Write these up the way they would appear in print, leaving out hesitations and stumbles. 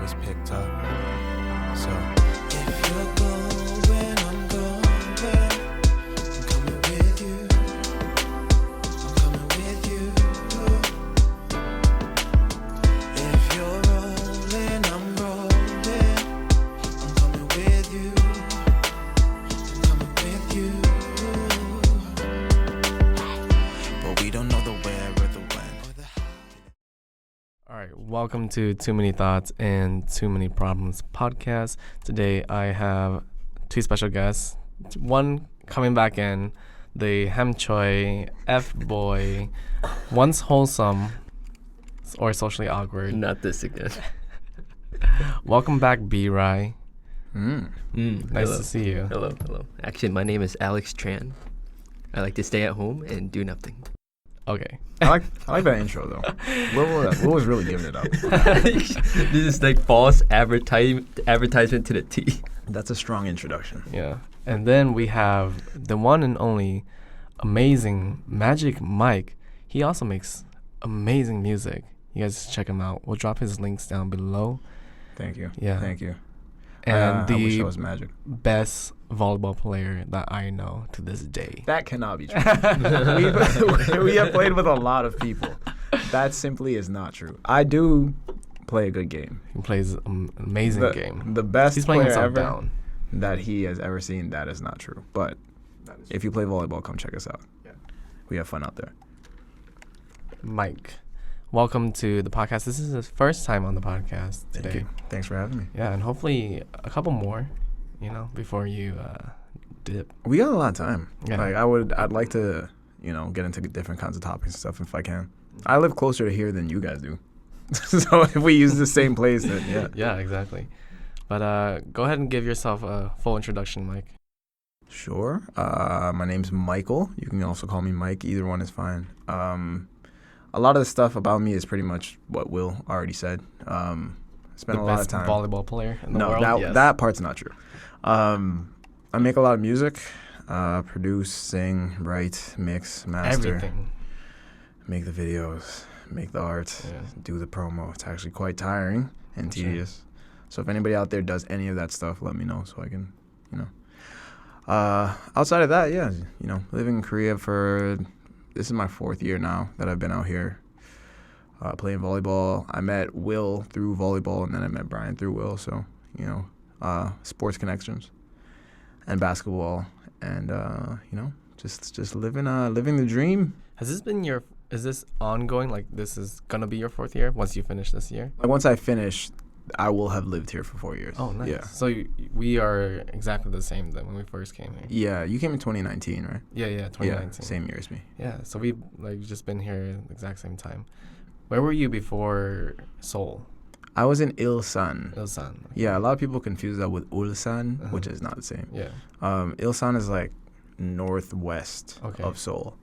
was picked up. So if you're going, I'm going. I'm coming with you. I'm coming with you. If you're rolling, I'm rolling. I'm coming with you. I'm coming with you. But we don't know the where or the when or the how. All right, welcome to Too Many Thoughts and Too Many Problems podcast. Today I have two special guests. One coming back in, the Hmong F Boy, once wholesome or socially awkward. Not this again. Welcome back, B-Rai. Nice Hello. to see you. Hello. Actually, my name is Alex Tran. I like to stay at home and do nothing. Okay. I like that intro though. What was really giving it up? This is like false advertisement to the T. That's a strong introduction. Yeah. And then we have the one and only amazing Magic Mike. He also makes amazing music. You guys check him out. We'll drop his links down below. Thank you. Yeah. Thank you. And I wish the I was Magic. best volleyball player that I know to this day. That cannot be true. we have played with a lot of people. That simply is not true. I do play a good game. He plays an amazing game. The best He's playing player himself ever down. that he has ever seen, that is not true. But if you play volleyball, come check us out. Yeah. We have fun out there. Mike, welcome to the podcast. This is his first time on the podcast today. Thank you. Thanks for having me. Yeah, and hopefully a couple more, before you dip. We got a lot of time. Yeah. I'd like to, get into different kinds of topics and stuff if I can. I live closer to here than you guys do. So if we use the same place, then yeah. Yeah, exactly. But go ahead and give yourself a full introduction, Mike. Sure. My name's Michael. You can also call me Mike. Either one is fine. A lot of the stuff about me is pretty much what Will already said. Spent a lot of time. The best volleyball player in the No, world. that part's not true. I make a lot of music, produce, sing, write, mix, master, Everything. make the videos, make the art, Yeah. do the promo. It's actually quite tiring and Sure. tedious. So if anybody out there does any of that stuff, let me know so I can, outside of that, yeah, living in Korea this is my 4th year now that I've been out here playing volleyball. I met Will through volleyball, and then I met Brian through Will. So, sports connections and basketball, and just living the dream. Is this ongoing? Like, this is gonna be your 4th year once you finish this year? Like once I finish, I will have lived here for 4 years. Oh, nice. Yeah. So we are exactly the same then when we first came here. Yeah, you came in 2019, right? Yeah, 2019. Yeah, same year as me. Yeah, so we've just been here at the exact same time. Where were you before Seoul? I was in Ilsan. Ilsan. Yeah, a lot of people confuse that with Ulsan, Uh-huh. which is not the same. Yeah. Ilsan is like northwest Okay. of Seoul,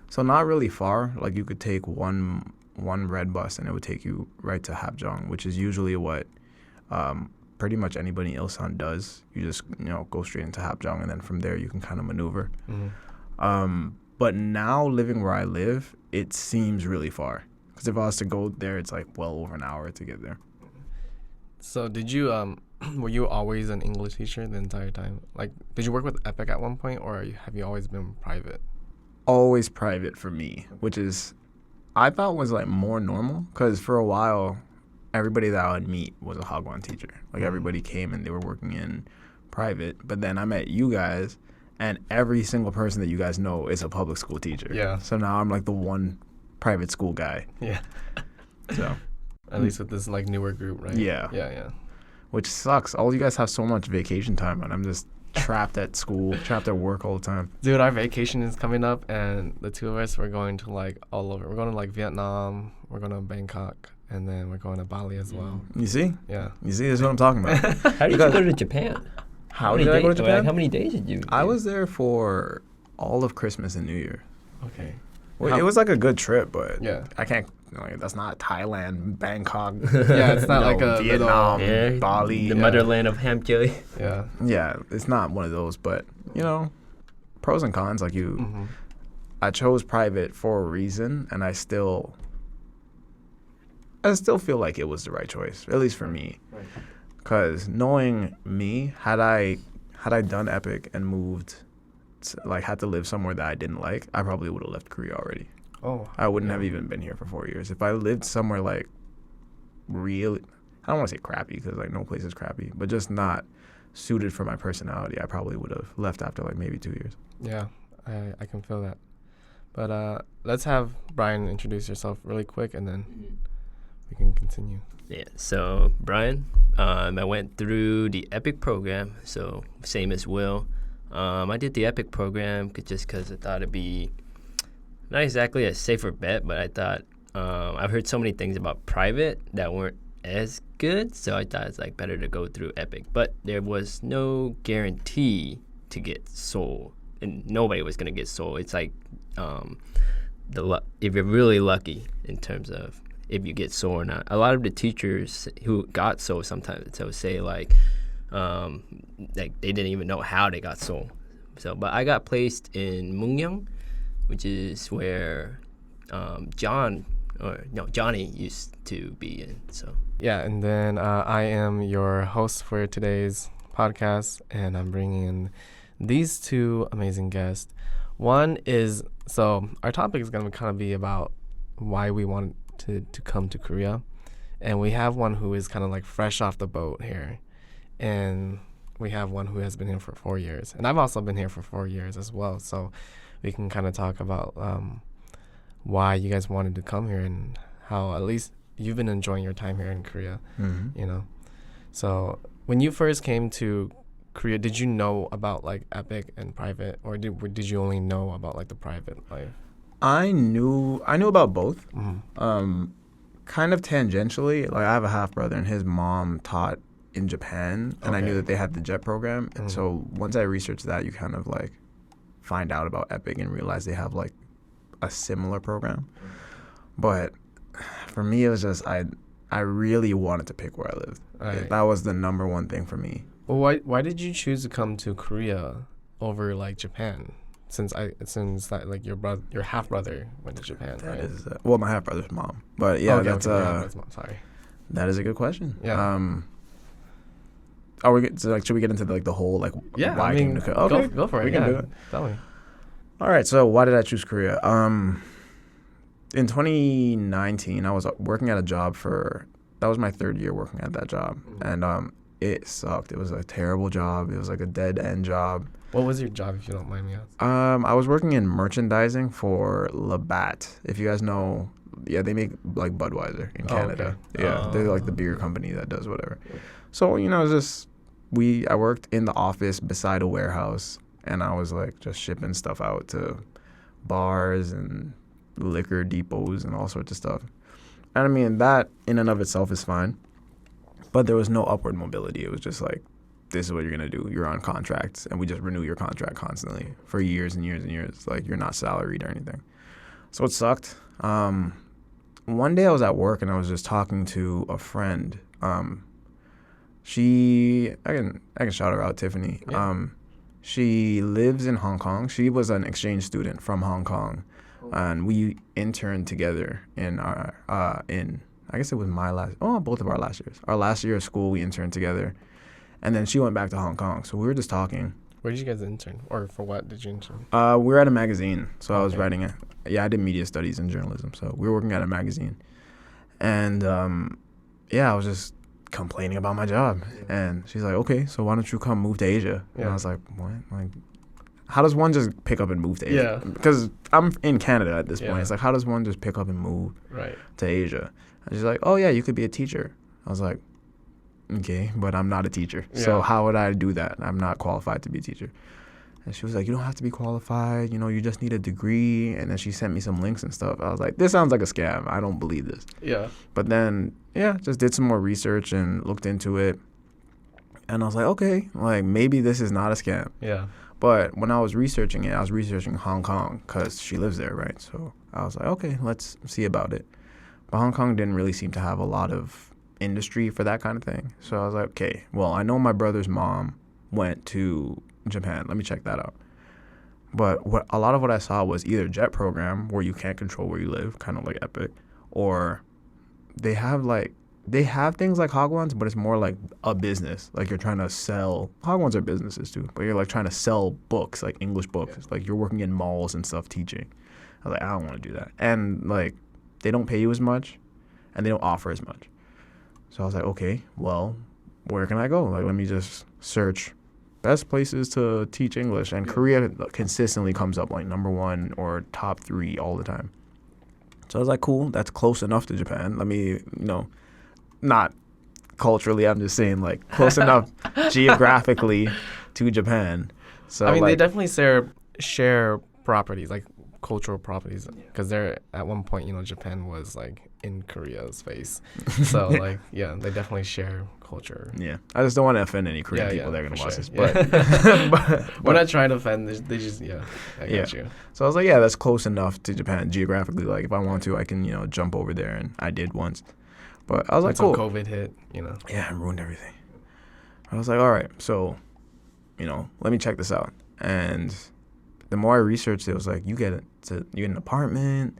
so not really far. Like you could take one red bus and it would take you right to Hapjeong, which is usually what pretty much anybody in Ilsan does. You just go straight into Hapjeong, and then from there you can kind of maneuver. Mm-hmm. But now living where I live, it seems really far, because if I was to go there, it's like well over an hour to get there. So did you were you always an English teacher the entire time? Like, did you work with Epic at one point, or have you always been private? Always private for me, which is I thought was like more normal, because for a while everybody that I would meet was a Hagwon teacher. Like everybody came and they were working in private, but then I met you guys, and every single person that you guys know is a public school teacher. Yeah. So now I'm like the one private school guy. Yeah. So At least with this like newer group, right? Yeah. Yeah. which sucks. All you guys have so much vacation time, and I'm just trapped at school, trapped at work all the time. Dude, our vacation is coming up, and the two of us, we're going to like all over. We're going to like Vietnam, we're going to Bangkok, and then we're going to Bali as well. You see? Yeah. You see, this is what I'm talking about. How did you go to Japan? How did I go to Japan? How many days did you? I was there for all of Christmas and New Year. Okay. Well, it was like a good trip, but Yeah. I can't. That's not Thailand, Bangkok. Yeah, it's not like a Vietnam, Yeah, Bali. the yeah. motherland of ham chili. Yeah. Yeah, it's not one of those, but pros and cons. Like Mm-hmm. I chose private for a reason, and I still I still feel like it was the right choice, at least for me. Right. Because knowing me, had I done Epic and moved, had to live somewhere that I didn't like, I probably would have left Korea already. Oh. I wouldn't have even been here for 4 years. If I lived somewhere really, I don't want to say crappy because no place is crappy, but just not suited for my personality, I probably would have left after maybe 2 years. Yeah, I can feel that. But let's have Brian introduce yourself really quick, and then we can continue. Yeah, so Brian, I went through the EPIC program, so same as Will. I did the EPIC program just because I thought it'd be not exactly a safer bet, but I thought I've heard so many things about private that weren't as good, so I thought it's better to go through EPIC. But there was no guarantee to get Seoul, and nobody was gonna get Seoul. It's if you're really lucky in terms of if you get Seoul or not. A lot of the teachers who got Seoul sometimes they'll say they didn't even know how they got Seoul. So, but I got placed in Mungyang, which is where Johnny used to be in. So Yeah, and then I am your host for today's podcast, and I'm bringing in these two amazing guests. One is, so our topic is going to kind of be about why we wanted to come to Korea. And we have one who is kind of fresh off the boat here. And we have one who has been here for 4 years. And I've also been here for 4 years as well. So we can kind of talk about why you guys wanted to come here and how at least you've been enjoying your time here in Korea, So when you first came to Korea, did you know about Epic and private, or did you only know about the private life? I knew about both, Mm-hmm. kind of tangentially. I have a half brother, and his mom taught in Japan, and I knew that they had the JET program. And so once I researched that, you kind of find out about Epic and realize they have a similar program. But for me, it was just I really wanted to pick where I lived. Right. That was the number one thing for me. Well, why did you choose to come to Korea over Japan? Since your half brother went to Japan, That right? is my half brother's mom. But yeah, Okay, that's your half brother's mom, sorry. that is a good question. Yeah. Are we should we get into the whole why I came to Korea? Okay, go for it. We can do it. Tell me. All right, so why did I choose Korea? In 2019, I was working at a job that was my third year working at that job, and it sucked. It was a terrible job. It was a dead end job. What was your job, if you don't mind me asking? I was working in merchandising for Labatt. If you guys know, yeah, they make Budweiser in Canada. Okay. Yeah, they're the beer company that does whatever. So it's just I worked in the office beside a warehouse, and I was just shipping stuff out to bars and liquor depots and all sorts of stuff. And I mean, that in and of itself is fine, but there was no upward mobility. It was just this is what you're going to do. You're on contracts, and we just renew your contract constantly for years and years and years. You're not salaried or anything. So it sucked. One day I was at work, and I was just talking to a friend. I can shout her out, Tiffany. Yeah. She lives in Hong Kong. She was an exchange student from Hong Kong, and we interned together in our I guess it was both of our last years. Our last year of school, we interned together, and then she went back to Hong Kong. So we were just talking. Where did you guys intern, or for what did you intern? We were at a magazine, so I was writing it. Yeah, I did media studies and journalism, so we were working at a magazine, and I was just complaining about my job, and she's like, "Okay, so why don't you come move to Asia?" And I was like, "What? How does one just pick up and move to Asia?" Yeah. Because I'm in Canada at this point. Yeah. It's how does one just pick up and move Right. to Asia? And she's like, "Oh yeah, you could be a teacher." I was like, "Okay, but I'm not a teacher, so Yeah. how would I do that? I'm not qualified to be a teacher." And she was like, "You don't have to be qualified. You just need a degree." And then she sent me some links and stuff. I was like, "This sounds like a scam. I don't believe this." Yeah. But then, just did some more research and looked into it. And I was like, okay, maybe this is not a scam. Yeah. But when I was researching it, I was researching Hong Kong because she lives there, right? So I was like, okay, let's see about it. But Hong Kong didn't really seem to have a lot of industry for that kind of thing. So I was like, okay, well, I know my brother's mom went to Japan. Let me check that out. But a lot of what I saw was either JET program, where you can't control where you live, kind of like Epic, or they have things like Hagwons, but it's more like a business. Like you're trying to sell. Hagwons are businesses too, but you're like trying to sell books, like English books. Like you're working in malls and stuff teaching. I was like, I don't want to do that. And like they don't pay you as much, and they don't offer as much. So I was like, okay, well, where can I go? Like let me just search best places to teach English, and Korea consistently comes up like number 1 or top 3 all the time. So I was like, cool, that's close enough to Japan. Let me, not culturally, I'm just saying like close enough geographically to Japan. So I mean, like, they definitely share properties, like cultural properties, because they're at one point, Japan was like in Korea's face. So like, yeah, they definitely share culture. yeah, I just don't want to offend any Korean Yeah, people that are gonna for watch sure. this, Yeah. but We're not trying to offend. They just, I got you. So I was like, yeah, that's close enough to Japan geographically. Like if I want to, I can jump over there, and I did once. But I was like, Until cool. COVID hit, Yeah, it ruined everything. I was like, all right, so, let me check this out. And the more I researched, it was like, you get an apartment.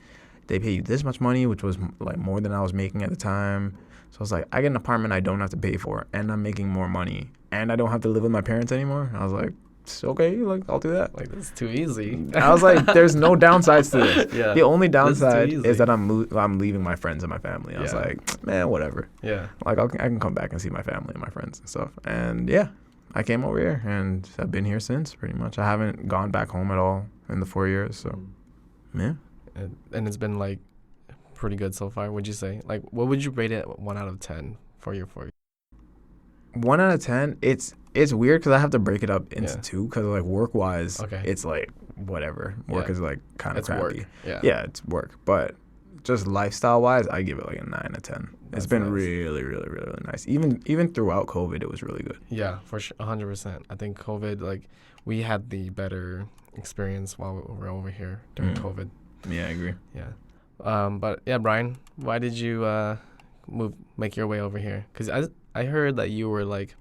They pay you this much money, which was like more than I was making at the time. So I was like, I get an apartment I don't have to pay for, and I'm making more money, and I don't have to live with my parents anymore. I was like, it's okay, like I'll do that. like this is too easy. I was like, there's no downsides to this. Yeah. The only This is too downside easy. is that I'm leaving my friends and my family. I was Yeah. like, man, whatever. Yeah. Like I can come back and see my family and my friends and stuff. And yeah, I came over here, and I've been here since pretty much. I haven't gone back home at all in the 4 years. So yeah, And it's been like pretty good so far. Would you say? Like, what would you rate it 1 out of 10 for your 4 years? 1 out of 10. It's weird because I have to break it up into Yeah. 2 because like work wise, Okay. it's like whatever. Work Yeah. is like kind of It's crappy. work. Yeah. Yeah, it's work. But just lifestyle wise, I give it like a 9 out of 10. That's It's been nice. really, really, really, really nice. Even throughout COVID, it was really good. Yeah, for sure, 100%. I think COVID, like, we had the better experience while we were over here during Mm. COVID. Yeah, I agree. Yeah. But yeah, Brian, why did you make your way over here? Because I heard that you were like,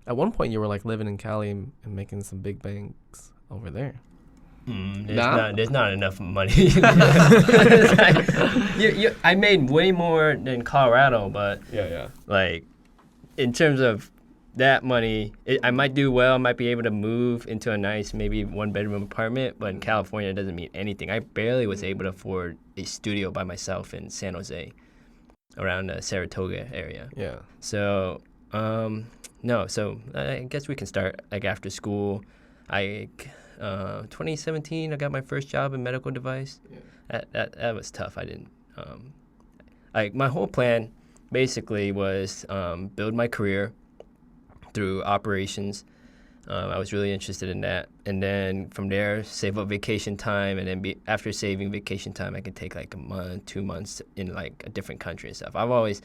at one point you were like living in Cali and making some big banks over there. There's not enough money. I made way more than Colorado, but Yeah. like in terms of that money, I might do well. I might be able to move into a nice, maybe 1-bedroom apartment, but in California, it doesn't mean anything. I barely was able to afford a studio by myself in San Jose, around the Saratoga area. Yeah. So, no. So I guess we can start like after school. 2017, I got my first job in medical device. Yeah. That was tough. I didn't. My whole plan basically was build my career through operations. I was really interested in that, and then from there save up vacation time, and then after saving vacation time, I could take like a month, 2 months in like a different country and stuff. I've always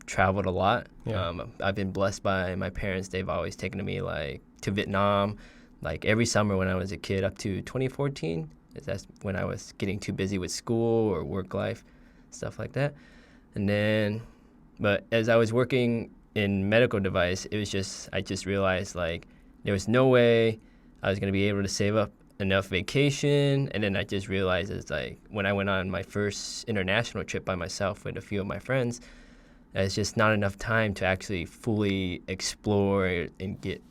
traveled a lot. Yeah. I've been blessed by my parents. They've always taken me like to Vietnam, like every summer when I was a kid up to 2014. That's when I was getting too busy with school or work life, stuff like that. And then, but as I was working in medical device, I just realized like there was no way I was going to be able to save up enough vacation. And then I just realized it's like when I went on my first international trip by myself with a few of my friends, it's just not enough time to actually fully explore and get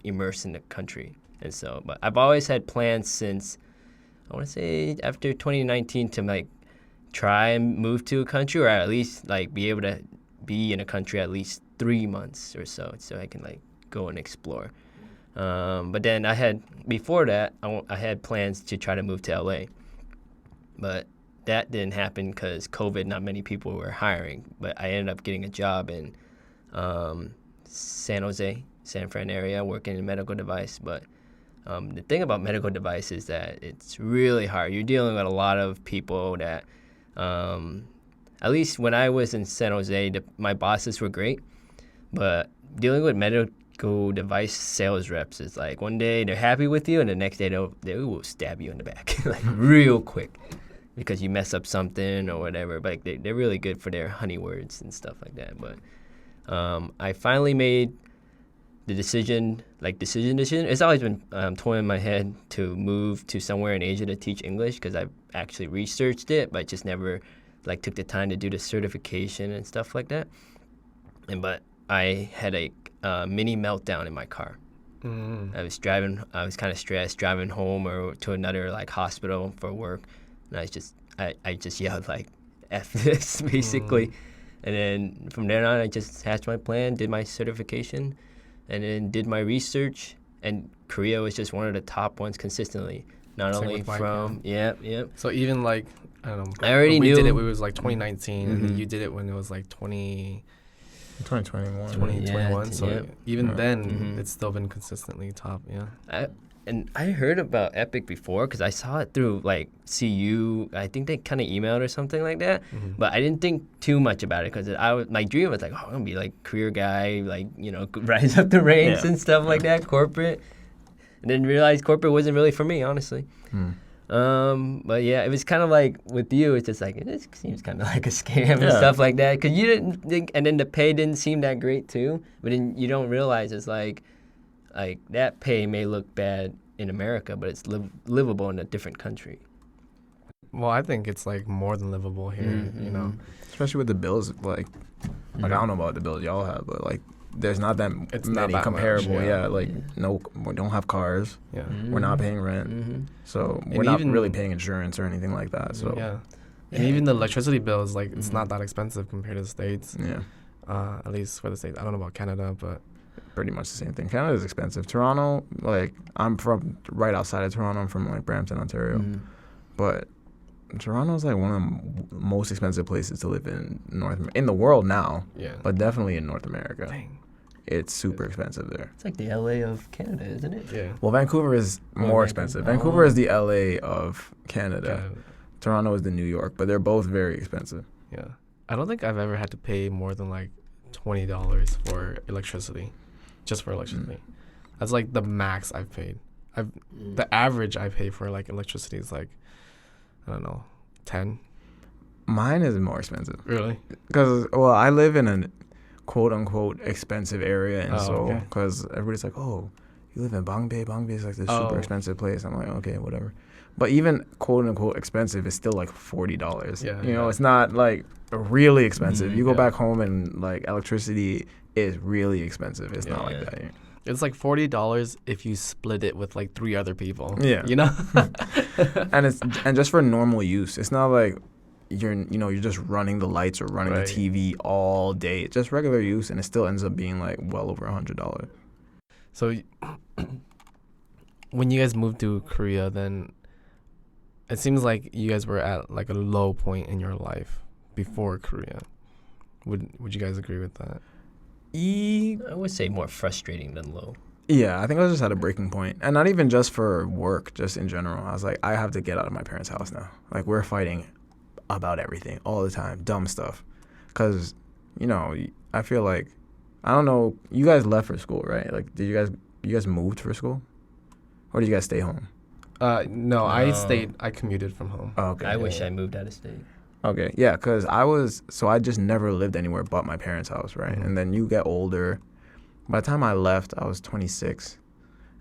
immersed in the country. And so, but I've always had plans since, I want to say after 2019 to like try and move to a country, or at least like be able to be in a country at least 3 months or so I can like go and explore. But then before that, I had plans to try to move to LA. But that didn't happen because COVID, not many people were hiring. But I ended up getting a job in San Jose, San Fran area, working in medical device. But the thing about medical device is that it's really hard. You're dealing with a lot of people that, at least when I was in San Jose, my bosses were great. But dealing with medical device sales reps is like one day they're happy with you, and the next day they will stab you in the back like real quick because you mess up something or whatever. But like, they're really good for their honey words and stuff like that. But I finally made the decision. It's always been toying in my head to move to somewhere in Asia to teach English because I've actually researched it, but just never like took the time to do the certification and stuff like that. But I had a mini meltdown in my car. I was kind of stressed, driving home or to another like hospital for work, and I just yelled like F this basically. And then from there on, I just hatched my plan, did my certification, and then did my research. And Korea was just one of the top ones consistently. Not Same only with mine, from, yep. So even like, I don't know. I already when we knew. did it, it was like 2019, and then Mhm. you did it when it was like 2021. 2021. Yeah, So yep. even Yeah. then, Mhm. it's still been consistently top. Yeah. I heard about Epic before because I saw it through like CU. I think they kind of emailed or something like that. But I didn't think too much about it because my dream was like, oh, I'm gonna be like career guy, like rise up the ranks Yeah. and stuff like that, corporate. And then realized corporate wasn't really for me, honestly. But yeah, it was kind of like with you, it's just like it seems kind of like a scam and Yeah. stuff like that because you didn't think, and then the pay didn't seem that great too. But then you don't realize it's like that pay may look bad in America, but it's livable in a different country. Well, I think it's like more than livable here. You know, Especially with the bills, like I don't know about the bills y'all have, but like there's not that It's not many that much, comparable. yeah. Yeah, like no, we don't have cars. yeah. We're not paying rent, so we're not even- really paying insurance or anything like that. So Yeah. And even the electricity bill is like it's not that expensive compared to the States. yeah, At least for the States. I don't know about Canada, but pretty much the same thing. Canada's expensive. Toronto, like I'm from right outside of Toronto. I'm from like Brampton, Ontario, but Toronto's like one of the most expensive places to live in the world now, yeah. but definitely in North America. Dang. It's super expensive there. It's like the LA of Canada, isn't it? Yeah. Well, Vancouver is more Vancouver. expensive. Vancouver is the LA of Canada. Canada. Toronto is the New York, but they're both very expensive. Yeah. I don't think I've ever had to pay more than like $20 for electricity, just for electricity. That's like the max I've paid. The average I pay for like electricity is like, I don't know, 10. Mine is more expensive Really? because, well, I live in a quote unquote expensive area in Oh, Seoul okay. because everybody's like, oh, you live in Bangbae. Bangbae is like this super Oh. expensive place. I'm like, okay, whatever. But even quote unquote expensive is still like $40. Yeah, You know, yeah. it's not like really expensive. You go yeah. back home and like electricity is really expensive. It's not Yeah. like that. It's like $40 if you split it with like 3 other people. Yeah. You know? And just for normal use. It's not like you're just running the lights or running Right. the TV all day. It's just regular use, and it still ends up being like well over $100. So when you guys moved to Korea, then it seems like you guys were at like a low point in your life before Korea. Would you guys agree with that? I would say more frustrating than low. Yeah, I think I was just at a breaking point, and not even just for work, just in general. I was like, I have to get out of my parents' house now. Like we're fighting about everything all the time, dumb stuff. Cause I feel like I don't know. You guys left for school, right? Like, did you guys moved for school, or did you guys stay home? No, I No. I commuted from home. Oh, okay. I wish I moved out of state. Okay, yeah, because I just never lived anywhere but my parents' house, right? Mhm. And then you get older. By the time I left, I was 26,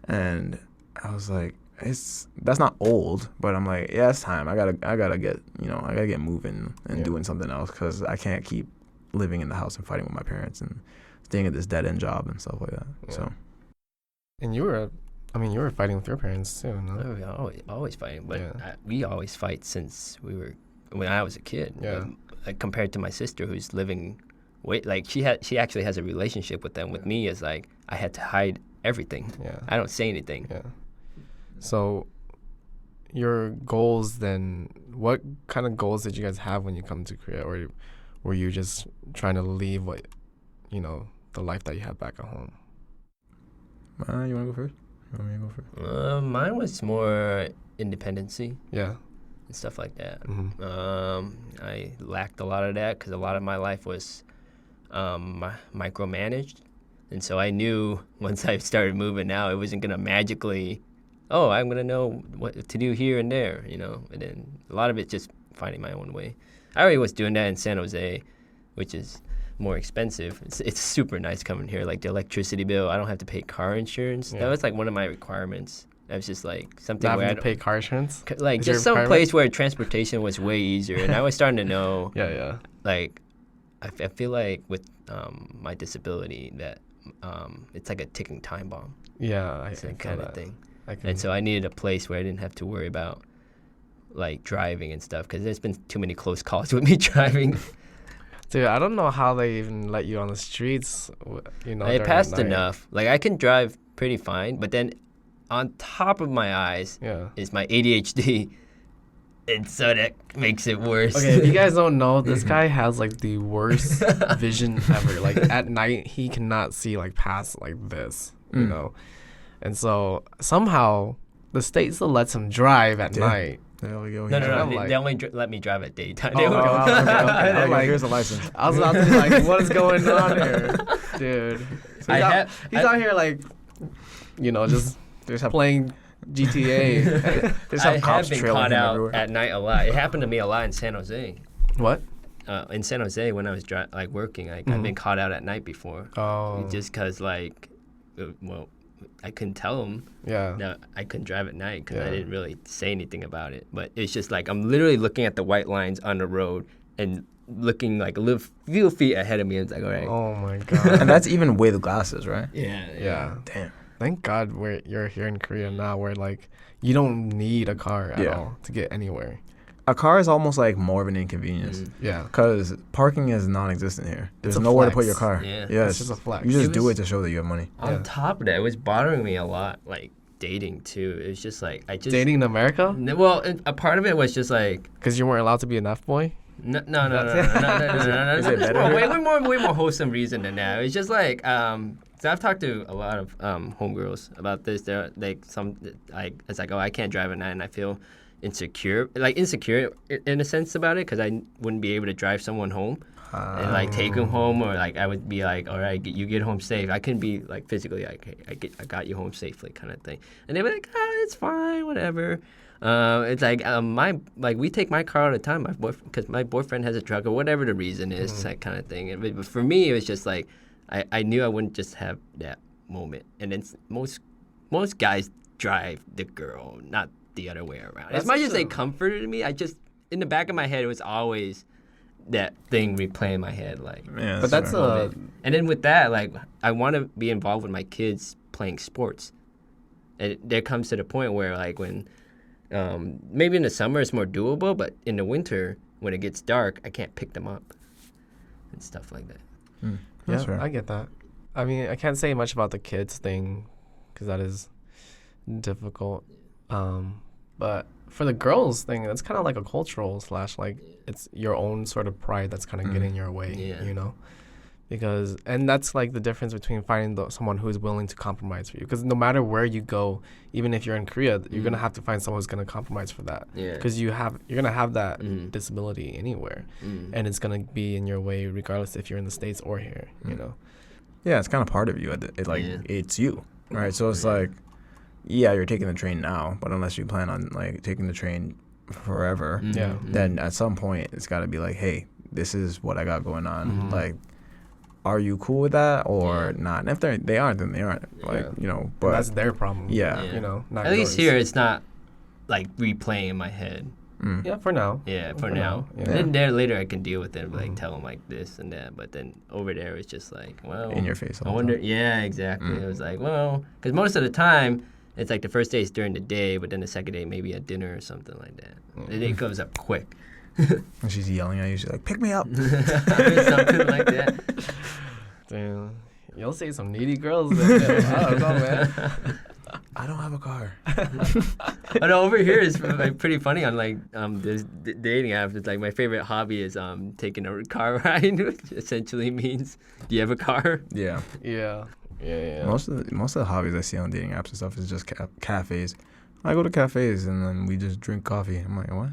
and I was like, that's not old, but I'm like, yeah, it's time. I gotta get moving and Yeah. doing something else because I can't keep living in the house and fighting with my parents and staying at this dead end job and stuff like that. Yeah. So And you were fighting with your parents too, no? Oh, we always fighting, but Yeah. we always fight since when I was a kid. Yeah. Like, compared to my sister who's living, she actually has a relationship with them. With me, is like I had to hide everything. Yeah. I don't say anything. Yeah. So your goals then, what kind of goals did you guys have when you come to Korea, or were you just trying to leave the life that you had back at home? you want to go first? You want me to go first? Mine was more independency Yeah. and stuff like that. Mm-hmm. I lacked a lot of that because a lot of my life was micromanaged. And so I knew once I started moving out, it wasn't going to magically, I'm going to know what to do here and there, And then a lot of it just finding my own way. I already was doing that in San Jose, which is more expensive. It's super nice coming here. Like the electricity bill, I don't have to pay car insurance. Yeah. That was like one of my requirements. I was just like something Not where I having to don't, pay car insurance. like Is your just some requirement? place where transportation was way easier, and I was starting to know Yeah. like I feel like with my disability that it's like a ticking time bomb. Yeah, It's I that feel kind of that. thing. I can, And so I needed a place where I didn't have to worry about like driving and stuff because there's been too many close calls with me driving. dude, I don't know how they even let you on the streets. You know, I during the passed night. enough. Like I can drive pretty fine, but then on top of my eyes Yeah. is my ADHD, and so that makes it worse. Okay, if you guys don't know, this guy has like the worst vision ever. Like at night, he cannot see like past like this, you know. And so somehow the state still lets him drive at Yeah. night. There we go. No. I'm They, like- they only let me drive at daytime. Oh, They won't- okay. I'm Like- here's a license. I was about to be like, what is going on here, dude? I He's out here like, you know, just playing GTA. There's I some cops have been trailing caught him out everywhere. at night a lot. It happened to me a lot in San Jose. What? In San Jose, when I was working, I've been caught out at night before. Oh, Just because, like, well, I couldn't tell them yeah. that I couldn't drive at night because I Yeah. didn't really say anything about it. But it's just like I'm literally looking at the white lines on the road and looking like a few feet ahead of me. And it's like, all right. Oh my god. And that's even with glasses, right? Yeah. Damn. Thank God you're here in Korea now, where like you don't need a car at Yeah. all to get anywhere. A car is almost like more of an inconvenience Yeah. because parking is non-existent here. There's a nowhere to flex. put your car. Yeah. It's just a flex. You just It do was- it to show that you have money. On Yeah. top of that, it was bothering me a lot, like dating too. It was just like I just Dating in America? Well, a part of it was just like Because you weren't allowed to be an F boy? no. Is it better Well, here? way more wholesome reason than that. It's just like so I've talked to a lot of homegirls about this. They're like it's like, oh, I can't drive at night, and I feel insecure in a sense about it because I wouldn't be able to drive someone home and like take them home, or like I would be like, all right, you get home safe. I couldn't be like physically like, hey, I got you home safely kind of thing, and they'd be like, oh, it's fine, whatever. It's like we take my car all the time, because my boyfriend has a truck or whatever the reason is, that kind of thing. But for me, it was just like I knew I wouldn't just have that moment, and then most guys drive the girl, not the other way around. That's As much as such they a- comforted me, I just in the back of my head it was always that thing replaying in my head, like. Yeah, But that's fair. And then with that, like I want to be involved with my kids playing sports, and there comes to the point where like when. Maybe in the summer it's more doable, but in the winter when it gets dark, I can't pick them up and stuff like that. Yeah, That's fair. I get that. I mean, I can't say much about the kids thing because that is difficult. But for the girls thing, that's kind of like a cultural / like it's your own sort of pride that's kind of getting in your way, Yeah. you know? And that's like the difference between finding someone who is willing to compromise for you. Because no matter where you go, even if you're in Korea, you're gonna have to find someone who's gonna compromise for that. Yeah. Because you're gonna have that disability anywhere, Mm. and it's gonna be in your way regardless if you're in the States or here. You know. Yeah, it's kind of part of you. It's you, right? So it's like, yeah, you're taking the train now, but unless you plan on like taking the train forever, Yeah. then at some point it's got to be like, hey, this is what I got going on. Like, are you cool with that or not? And if they aren't, then they aren't. Like, Yeah. you know, But but that's their problem. Yeah. You know. Not At least yours. here it's not like replaying in my head. Yeah, for now. Yeah, for For now. now, yeah. Then there later I can deal with it, like tell them like this and that. But then over there it's just like, well, in your face. I all the wonder. time. Yeah, exactly. It was like, well, because most of the time it's like the first day is during the day, but then the second day maybe at dinner or something like that. And it goes up quick. And she's yelling at you. She's like, pick me up. Something like that. Damn. You'll see some needy girls. There. I don't know, man. I don't have a car. But over here is like pretty funny on like there's dating apps. It's like my favorite hobby is taking a car ride, which essentially means do you have a car? Yeah. Yeah. Yeah. Most of the hobbies I see on dating apps and stuff is just cafes. I go to cafes and then we just drink coffee. I'm like, what?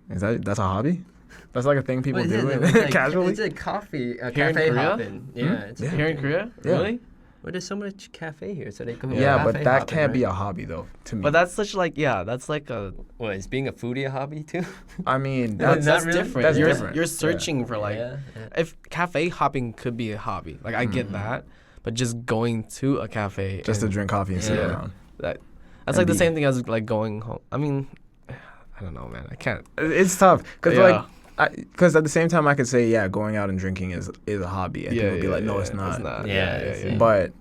That's a hobby? That's like a thing people What is do it? It's like, casually? It's a coffee, a Here in cafe Korea? hopping. Yeah, it's Yeah. Here in Korea? Yeah. Really? Well, there's so much cafe here, so they come. Yeah, cafe but that hopping, can't be right? a hobby though to me. But that's such like that's like a What, is being a foodie a hobby too? I mean, Not that's really. different. That's you're different. you're Yeah. searching for like yeah. if cafe hopping could be a hobby. Like I get that, but just going to a cafe just to and drink coffee and sit Yeah. around. that That's like the same thing as like going home. I mean, I don't know, man. I can't. It's tough because Yeah. because at the same time I could say going out and drinking is a hobby, and people would be like, no, it's not. It's not. Yeah. But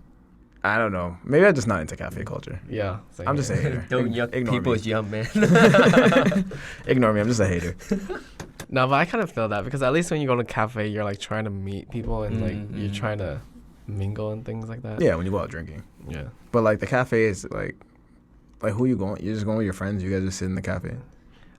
I don't know. Maybe I'm just not into cafe culture. Yeah. Same I'm just a here. hater. Don't yuck Ignore people's me. yum, man. Ignore me. I'm just a hater. No, but I kind of feel that because at least when you go to a cafe, you're like trying to meet people and like you're trying to mingle and things like that. Yeah, when you go out drinking. Yeah. But like the cafe is like who you going? You're just going with your friends. You guys just sit in the cafe.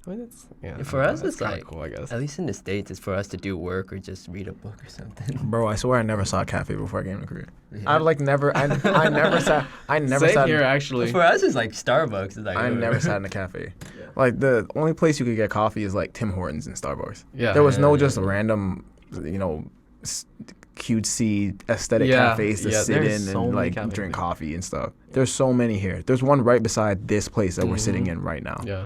I mean, it's For us, it's it's kind like of cool, I guess. at least in the States, it's for us to do work or just read a book or something. Bro, I swear I never saw a cafe before I came to Korea. Yeah. I like never. I never sat. I never Same sat. here, actually. For us, it's like Starbucks. It's like I never sat in a cafe. Like the only place you could get coffee is like Tim Hortons and Starbucks. Yeah. There was no just random, cutesy aesthetic Yeah, cafes to yeah, sit there's in so and many like cafes drink here. coffee and stuff. There's so many here. There's one right beside this place that we're sitting in right now. Yeah.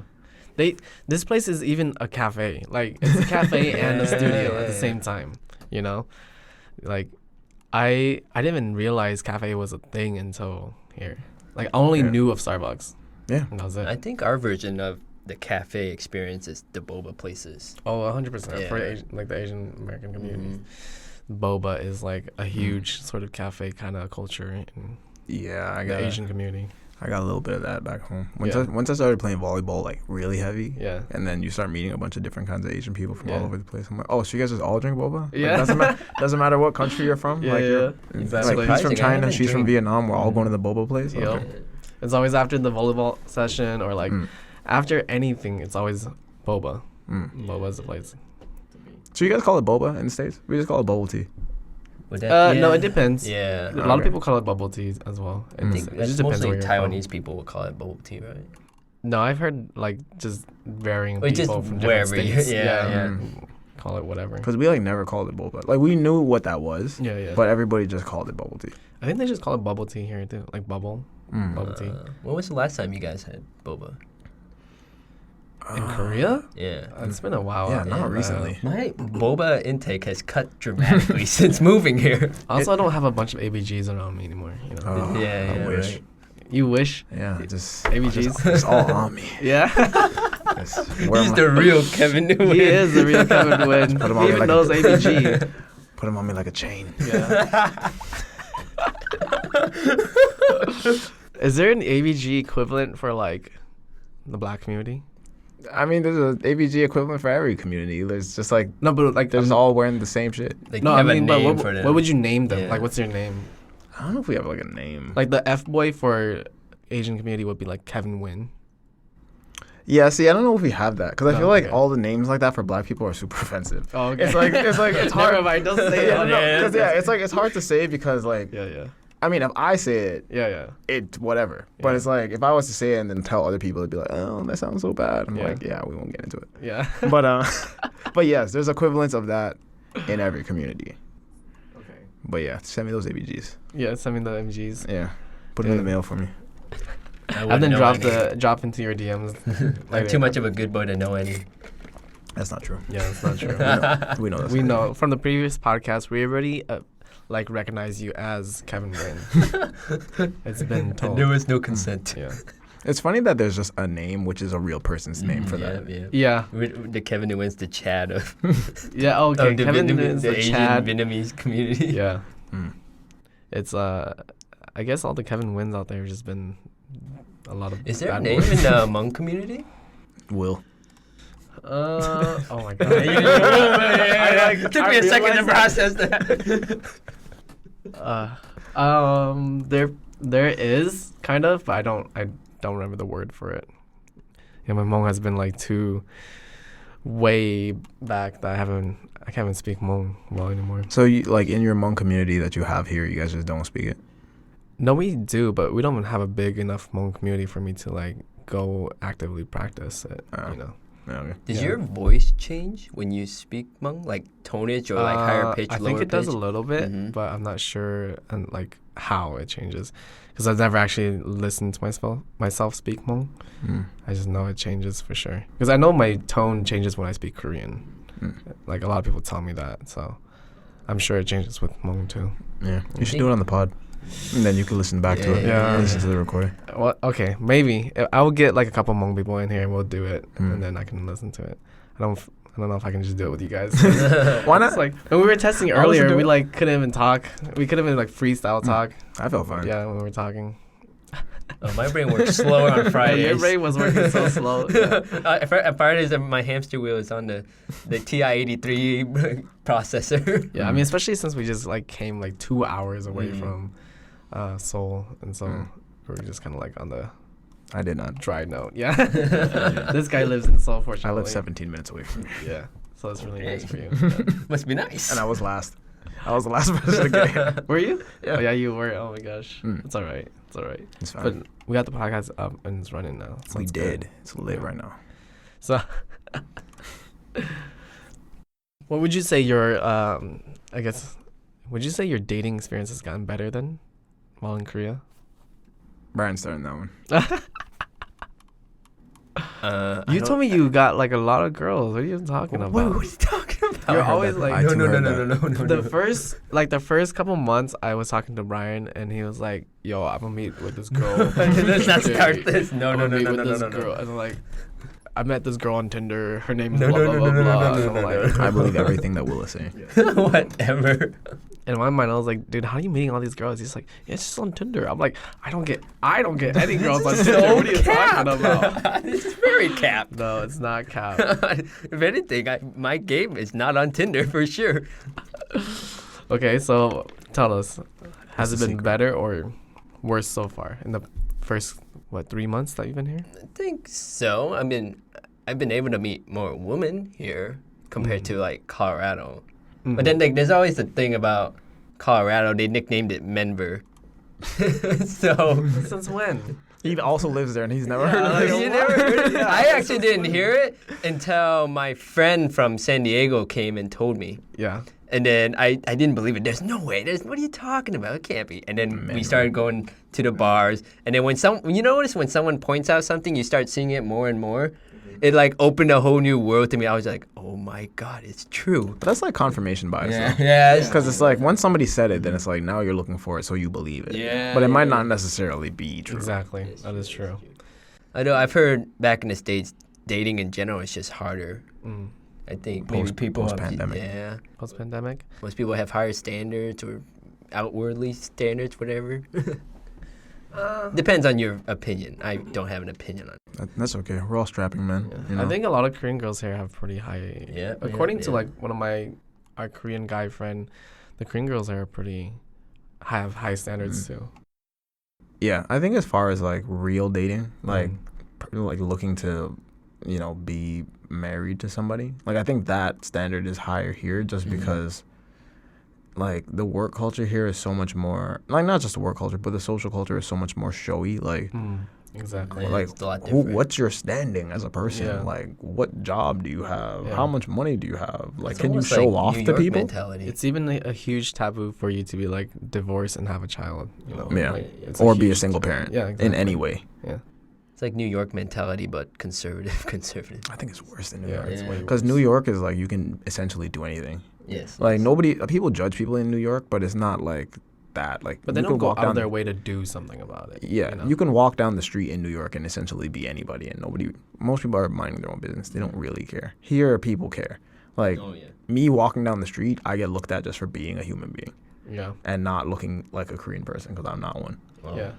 This place is even a cafe. Like it's a cafe and a studio at the same time. You know, like I didn't even realize cafe was a thing until here. Like I only knew of Starbucks. Yeah. And that was it. I think our version of the cafe experience is the boba places. Oh, 100% for Yeah. like the Asian American community. Boba is like a huge sort of cafe kind of culture in Yeah, I the got Asian community. I got a little bit of that back home. Yeah. Once I started playing volleyball like really heavy. Yeah. And then you start meeting a bunch of different kinds of Asian people from all Yeah. over the place. I'm like, oh, so you guys just all drink boba? Like, Yeah. doesn't matter what country you're from. Yeah, like, yeah. Like Exactly. he's from Surprising, I China, haven't she's from drank- Vietnam. We're all going to the boba place. Yep. Okay. It's always after the volleyball session or like after anything. It's always boba. Boba's the place. So you guys call it boba in the States? We just call it bubble tea. Would that, No, it depends. Yeah. A lot of Okay. people call it bubble tea as well. I think It that's just depends mostly where you're from. Taiwanese people would call it bubble tea, right? No, I've heard like just varying Or just people from different wherever you- states. yeah. Call it whatever. Because we like never called it boba. Like we knew what that was. Yeah. But everybody just called it bubble tea. I think they just call it bubble tea here too, like bubble tea. When was the last time you guys had boba? In Korea? Yeah. It's been a while. Yeah, not recently. My boba intake has cut dramatically since moving here. Also, I don't have a bunch of ABGs around me anymore. You know. Oh, Yeah, I wish. right. You wish? Yeah, just ABGs? It's all on me. Yeah. Just wear He's my- the real Kevin Nguyen. He is the real Kevin Nguyen. Put him on He me even like knows ABG. Put him on me like a chain. Yeah. Is there an ABG equivalent for like the black community? I mean, there's an ABG equivalent for every community. There's just like No, but like they're just all wearing the same shit. Like, no, you I have a mean, but name for them. what would you name them? Yeah. Like, what's your name? I don't know if we have like a name. Like the F Boy for Asian community would be like Kevin Nguyen. Yeah, see, I don't know if we have that because I Oh, feel like okay. all the names like that for black people are super offensive. Oh, okay. It's like it's hard. Never mind, don't say Yeah, it. no, Yeah, 'cause, it's like it's hard to say because like Yeah. I mean if I say it, Yeah. it whatever. But Yeah. it's like if I was to say it and then tell other people, it'd be like, oh, that sounds so bad. I'm Yeah. like, yeah, we won't get into it. Yeah. But yes, there's equivalents of that in every community. Okay. But yeah, send me those ABGs. Yeah, send me the MGs. Yeah, put them in Yeah. the mail for me. And then drop into your DMs. I'm later. too much of a good boy to know any. That's not true. Yeah, that's not true. We know that's We not know from the previous podcast. We already like recognize you as Kevin Nguyen. It's been told. There was no consent. Yeah. true. It's funny that there's just a name which is a real person's name for that. Yeah. Yeah. The Kevin Nguyen's the Chad of, Yeah. Okay. of the, Kevin Vietnamese, Nguyen's the the Asian Chad. Vietnamese community. Yeah. Mm. It's I guess all the Kevin Nguyen's out there have just been a lot of. Is there a bad name words. in the Hmong community? Will. Oh my god. It took me a second to process that. There is kind of, but I don't remember the word for it. Yeah, my Hmong has been like too way back that I can't even speak Hmong well anymore. So you like in your Hmong community that you have here, you guys just don't speak it. No, we do, but we don't even have a big enough Hmong community for me to like go actively practice it. Oh. You know. Yeah, okay. Does Yeah. your voice change when you speak Hmong? Like tonage or like higher pitch, I lower think it does a pitch? little bit, Mhm. but I'm not sure and like how it changes because I've never actually listened to myself speak Hmong. Mm. I just know it changes for sure because I know my tone changes when I speak Korean. Mm. Like a lot of people tell me that, so I'm sure it changes with Hmong too. Yeah, you should do it on the pod. And then you can listen back to it. Yeah. Listen to the recording. Well, okay, maybe I will get like a couple Hmong people in here and we'll do it, and then I can listen to it. I don't know if I can just do it with you guys. Why not? It's like when we were testing Why don't you earlier, do we it? like couldn't even talk. We couldn't even like freestyle talk. I felt fine. Yeah, when we were talking. Oh, my brain works slower on Fridays. Your brain was working so slow. Yeah. Fridays, my hamster wheel is on the TI-83 processor. Yeah, I mean, especially since we just like came like 2 hours away from Seoul, and so we were just kind of like on the I did not. dry note. Yeah, this guy lives in Seoul. Fortunately, I live 17 minutes away from you. Yeah, so that's really nice for you. Must be nice. And I was last. I was the last person to get here. Were you? Yeah. Oh, yeah, you were. Oh my gosh, Mm. it's all right. It's all right. It's fine. But we got the podcast up and it's running now. So we it's did. good. It's lit right now. So, what would you say your I guess, would you say your dating experience has gotten better than while in Korea? Brian's starting that one. You told me you got like a lot of girls. What are you talking about? What are you talking about? You're always like, I no, too no, no, heard no, no, that. no, no, the no. first couple months I was talking to Brian and he was like, "Yo, I'm gonna meet with this girl." Let's not start today. this. No, I'm no, gonna no, meet no, with no, no, this no, girl. no. And I'm like, I met this girl on Tinder. Her name is No, blah no, blah no, blah no, no, blah. no, And no, I'm no, like, no. I believe everything that Will is saying. Whatever. in my mind, I was like, dude, how are you meeting all these girls? He's like, yeah, it's just on Tinder. I'm like, I don't get any girls on Tinder. What are you talking about? This is very capped. No, it's not cap. If anything, my game is not on Tinder for sure. Okay, so tell us, has What's it the been secret? better or worse so far in the first 3 months that you've been here? I think so. I mean, I've been able to meet more women here compared to like Colorado. But then like, there's always the thing about Colorado. They nicknamed it Menver. So Since when? He also lives there and he's never heard of you it. never heard it? I actually didn't hear it until my friend from San Diego came and told me. Yeah. And then I didn't believe it. There's no way. What are you talking about? It can't be. And then we started going to the bars. And then when notice when someone points out something, you start seeing it more and more. It like opened a whole new world to me. I was like, oh my God, it's true. But that's like confirmation bias. Yeah. Because it's like once somebody said it, then it's like now you're looking for it, so you believe it. Yeah, But it might yeah. not necessarily be true. Exactly. That is true. I know. I've heard back in the States, dating in general is just harder. Mm. I think maybe people post-pandemic. Yeah. Post pandemic? Most people have higher standards or outwardly standards, whatever. Depends on your opinion. I don't have an opinion on it. That's okay. We're all strapping men. You know? I think a lot of Korean girls here have pretty high. Yeah, According yeah, to yeah. like one of our Korean guy friend, the Korean girls here have high standards too. Yeah, I think as far as like real dating, like Mm. like looking to, be married to somebody, like I think that standard is higher here just because like the work culture here is so much more, like not just the work culture, but the social culture is so much more showy. Like, Exactly. Yeah, like it's a lot different. what's your standing as a person? Yeah. Like, what job do you have? Yeah. How much money do you have? Like, It's can you almost show like off New to York people? mentality. It's even a huge taboo for you to be like divorced and have a child. Yeah. Like, it's Or be a huge single taboo. parent. Yeah, In exactly. any way. Yeah. It's like New York mentality, but conservative. I think it's worse than New Yeah, York. it's way Because worse. New York is like you can essentially do anything. Yes. Like people judge people in New York, but it's not like that. Like, But they you don't can go walk out down of their way to do something about it. Yeah, you can walk down the street in New York and essentially be anybody, and most people are minding their own business. They don't really care. Here, people care. Like Oh yeah. me walking down the street, I get looked at just for being a human being Yeah. and not looking like a Korean person because I'm not one. Well, Yeah.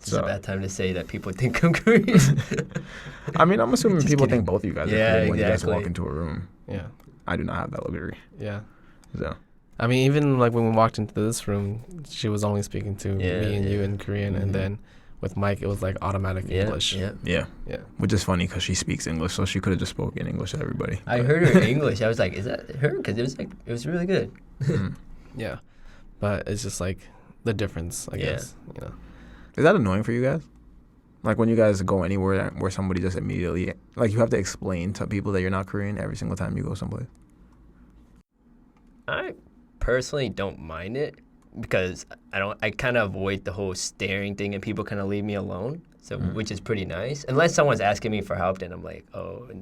It's a bad time to say that people think I'm Korean. I mean, I'm assuming Just people kidding. think both of you guys are Yeah, Korean when you guys exactly. walk into a room. Yeah. I do not have that luxury. Yeah. So I mean, even like when we walked into this room, she was only speaking to Yeah, me and you yeah. in Korean, and then with Mike, it was like automatic yeah. English. Yeah. yeah, Yeah. which is funny because she speaks English, so she could have just spoken English to everybody. I But- heard her English. I was like, is that her? Because it was really good. Mm. Yeah. But it's just like the difference, I Yeah. guess. You know. Is that annoying for you guys? Like when you guys go anywhere where somebody just immediately, like you have to explain to people that you're not Korean every single time you go someplace? I personally don't mind it because I kind of avoid the whole staring thing and people kind of leave me alone. So which is pretty nice. Unless someone's asking me for help, then I'm like, oh, and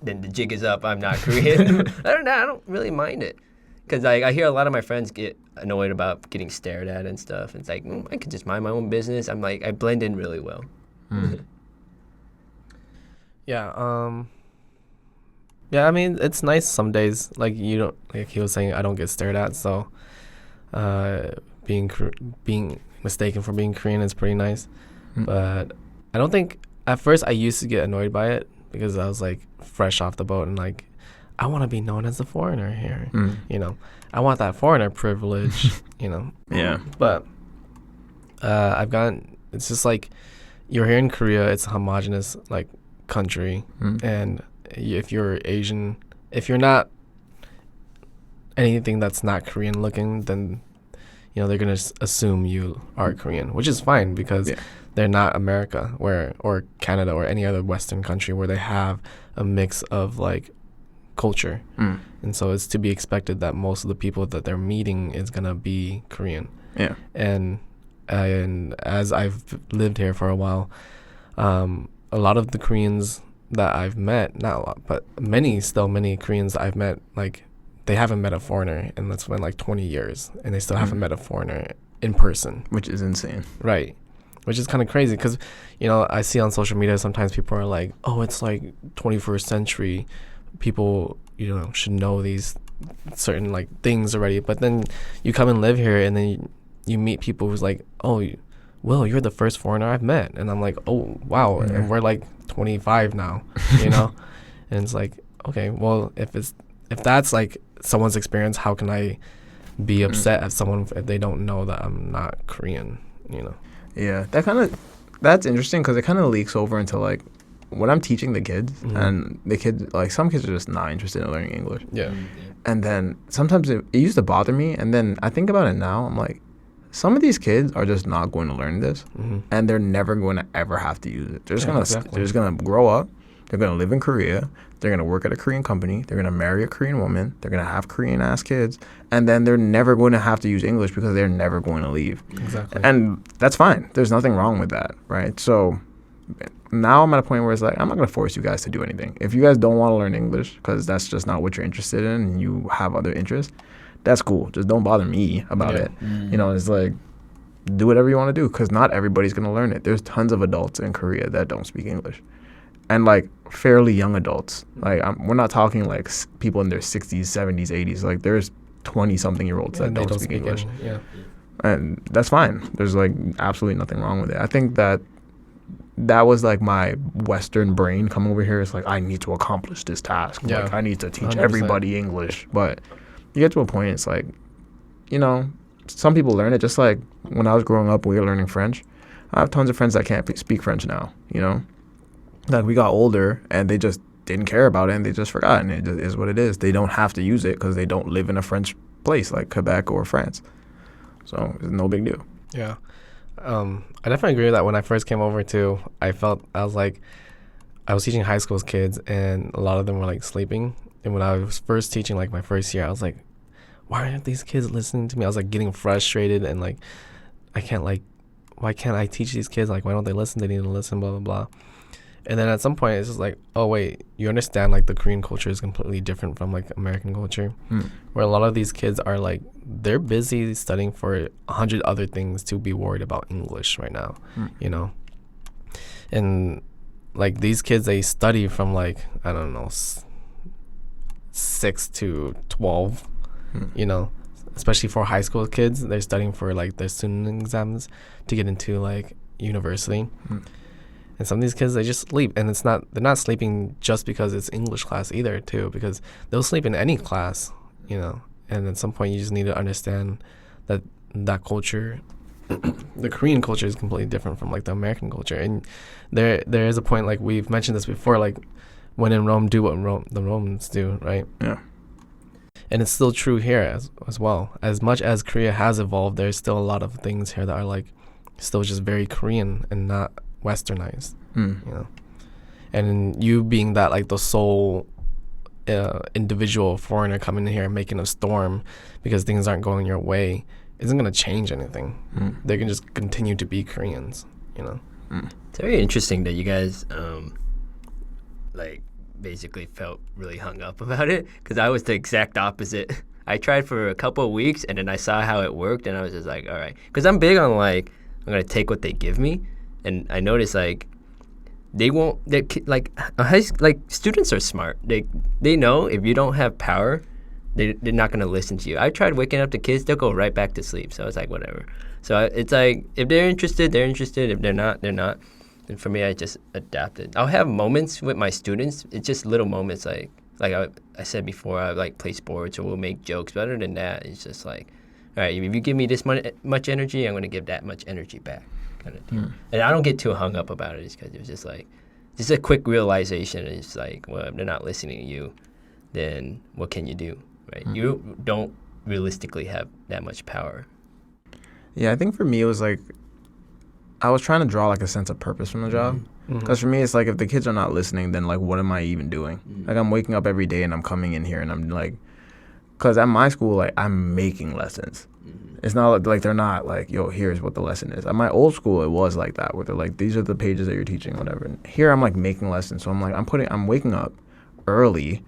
then the jig is up. I'm not Korean. I don't know. I don't really mind it. Because like I hear a lot of my friends get annoyed about getting stared at and stuff. It's like I could just mind my own business. I'm like I blend in really well. Yeah. Yeah. I mean, it's nice some days. Like you don't, like he was saying, I don't get stared at. So, being mistaken for being Korean is pretty nice. But I don't think at first I used to get annoyed by it because I was like fresh off the boat and like I want to be known as a foreigner here. You know, I want that foreigner privilege. You know. Yeah. But I've gotten. It's just like you're here in Korea. It's a homogenous like country, and if you're Asian, if you're not anything that's not Korean looking, then you know they're gonna assume you are Korean, which is fine because they're not America or Canada or any other Western country where they have a mix of like culture, and so it's to be expected that most of the people that they're meeting is gonna be Korean. Yeah. And as I've lived here for a while, a lot of the Koreans that I've met, not a lot, but many Koreans that I've met, like they haven't met a foreigner, and that's been like 20 years, and they still haven't met a foreigner in person. Which is insane. Right. Which is kind of crazy because, you know, I see on social media sometimes people are like, oh, it's like 21st century. People, you know, should know these certain like things already. But then you come and live here and then you meet people who's like, oh, Will, you're the first foreigner I've met. And I'm like, oh, wow. Yeah. And we're like 25 now, you know? And it's like, okay, well, if that's like someone's experience, how can I be upset at someone if they don't know that I'm not Korean, you know? Yeah, that's interesting because it kind of leaks over into like when I'm teaching the kids, and the kids, like some kids are just not interested in learning English. Yeah. And then sometimes it used to bother me, and then I think about it now, I'm like, some of these kids are just not going to learn this, and they're never going to ever have to use it. They're just gonna grow up. They're gonna live in Korea. They're gonna work at a Korean company. They're gonna marry a Korean woman. They're gonna have Korean ass kids, and then they're never going to have to use English because they're never going to leave. Exactly. And that's fine. There's nothing wrong with that, right? So now I'm at a point where it's like, I'm not going to force you guys to do anything. If you guys don't want to learn English because that's just not what you're interested in and you have other interests, that's cool. Just don't bother me about it. You know, it's like, do whatever you want to do because not everybody's going to learn it. There's tons of adults in Korea that don't speak English. And like fairly young adults. Like we're not talking like people in their 60s, 70s, 80s. Like there's 20-something-year-olds that don't speak English. Yeah. And that's fine. There's like absolutely nothing wrong with it. I think that was like my Western brain coming over here. It's like, I need to accomplish this task. Yeah. Like I need to teach 100%. everybody English. But you get to a point, it's like, you know, some people learn it. Just like when I was growing up, we were learning French. I have tons of friends that can't speak French now, you know. Like we got older and they just didn't care about it and they just forgot. And it just is what it is. They don't have to use it because they don't live in a French place like Quebec or France. So it's no big deal. Yeah. I definitely agree with that. When I first came over too, I was teaching high school kids and a lot of them were like sleeping. And when I was first teaching like my first year, I was like, why aren't these kids listening to me? I was like getting frustrated and like, why can't I teach these kids? Like, why don't they listen? They need to listen, blah, blah, blah. And then at some point it's just like, oh wait, you understand like the Korean culture is completely different from like American culture, where a lot of these kids are like, they're busy studying for 100 other things to be worried about English right now, you know? And like these kids, they study from like, I don't know, 6 to 12, you know, especially for high school kids, they're studying for like their student exams to get into like university. And some of these kids, they just sleep, and they're not sleeping just because it's English class either, too, because they'll sleep in any class, you know. And at some point, you just need to understand that culture, the Korean culture, is completely different from like the American culture. And there is a point, like we've mentioned this before, like when in Rome, do what the Romans do, right? Yeah. And it's still true here as well. As much as Korea has evolved, there's still a lot of things here that are like still just very Korean and not Westernized, you know. And you being that like the sole individual foreigner coming in here and making a storm because things aren't going your way isn't going to change anything. They can just continue to be Koreans, you know. It's very interesting that you guys like basically felt really hung up about it, because I was the exact opposite. I tried for a couple of weeks, and then I saw how it worked, and I was just like, all right. Because I'm big on, like, I'm going to take what they give me. And I noticed, like, they won't, like, students are smart. They know if you don't have power, they're not going to listen to you. I tried waking up the kids, they'll go right back to sleep. So I was like, whatever. So it's like, if they're interested, they're interested. If they're not, they're not. And for me, I just adapted. I'll have moments with my students. It's just little moments, like I said before, I like play sports or we'll make jokes. But other than that, it's just like, all right, if you give me this much energy, I'm going to give that much energy back, kind of thing. And I don't get too hung up about it because it was just like, just a quick realization. It's like, well, if they're not listening to you, then what can you do, right? You don't realistically have that much power. Yeah, I think for me it was like I was trying to draw like a sense of purpose from the job. Because for me, it's like if the kids are not listening, then like what am I even doing? Like I'm waking up every day and I'm coming in here and I'm like, because at my school, like I'm making lessons. It's not like they're not like, yo, here's what the lesson is. At my old school, it was like that, where they're like, these are the pages that you're teaching, whatever. And here I'm like making lessons. So I'm like, I'm waking up early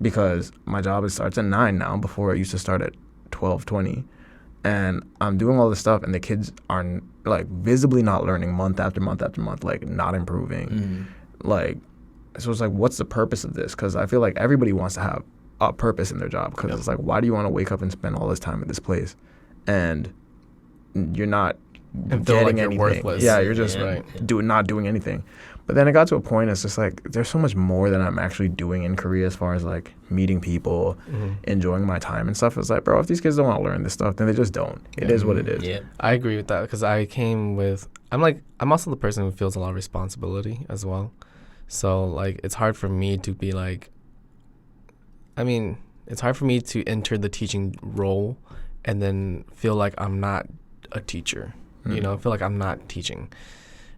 because my job starts at 9 now. Before it used to start at 12:20. And I'm doing all this stuff, and the kids are like visibly not learning month after month after month, like not improving. Like, so it's like, what's the purpose of this? Because I feel like everybody wants to have a purpose in their job. Because it's like, why do you want to wake up and spend all this time at this place, and you're not And feel like getting you're anything? worthless. Yeah, you're just Right. not doing anything. But then it got to a point, it's just like, there's so much more that I'm actually doing in Korea as far as like meeting people, enjoying my time and stuff. It's like, bro, if these kids don't want to learn this stuff, then they just don't. It is what it is. Yeah. I agree with that because I'm also the person who feels a lot of responsibility as well. So like it's hard for me to be like, it's hard for me to enter the teaching role and then feel like I'm not a teacher, feel like I'm not teaching.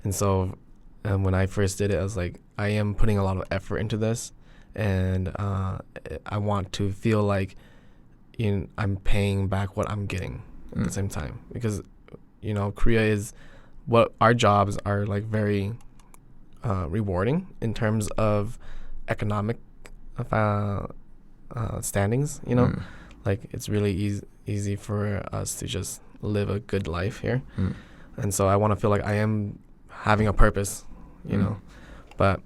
And so when I first did it, I was like, I am putting a lot of effort into this, and I want to feel like I'm paying back what I'm getting at the same time, because Korea is what our jobs are like very rewarding in terms of economic standings. Like it's really easy for us to just live a good life here, and so I want to feel like I am having a purpose. But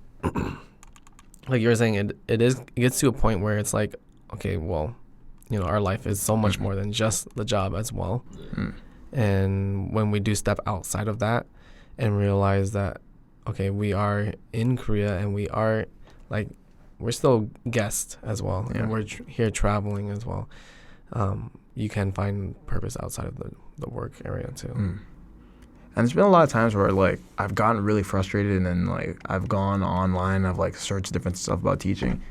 like you were saying, it gets to a point where it's like, okay, well, our life is so much more than just the job as well. And when we do step outside of that and realize that, okay, we are in Korea and we are like, we're still guests as well, and we're here traveling as well. You can find purpose outside of the work area too. And there's been a lot of times where like I've gotten really frustrated, and then like I've gone online, I've like searched different stuff about teaching,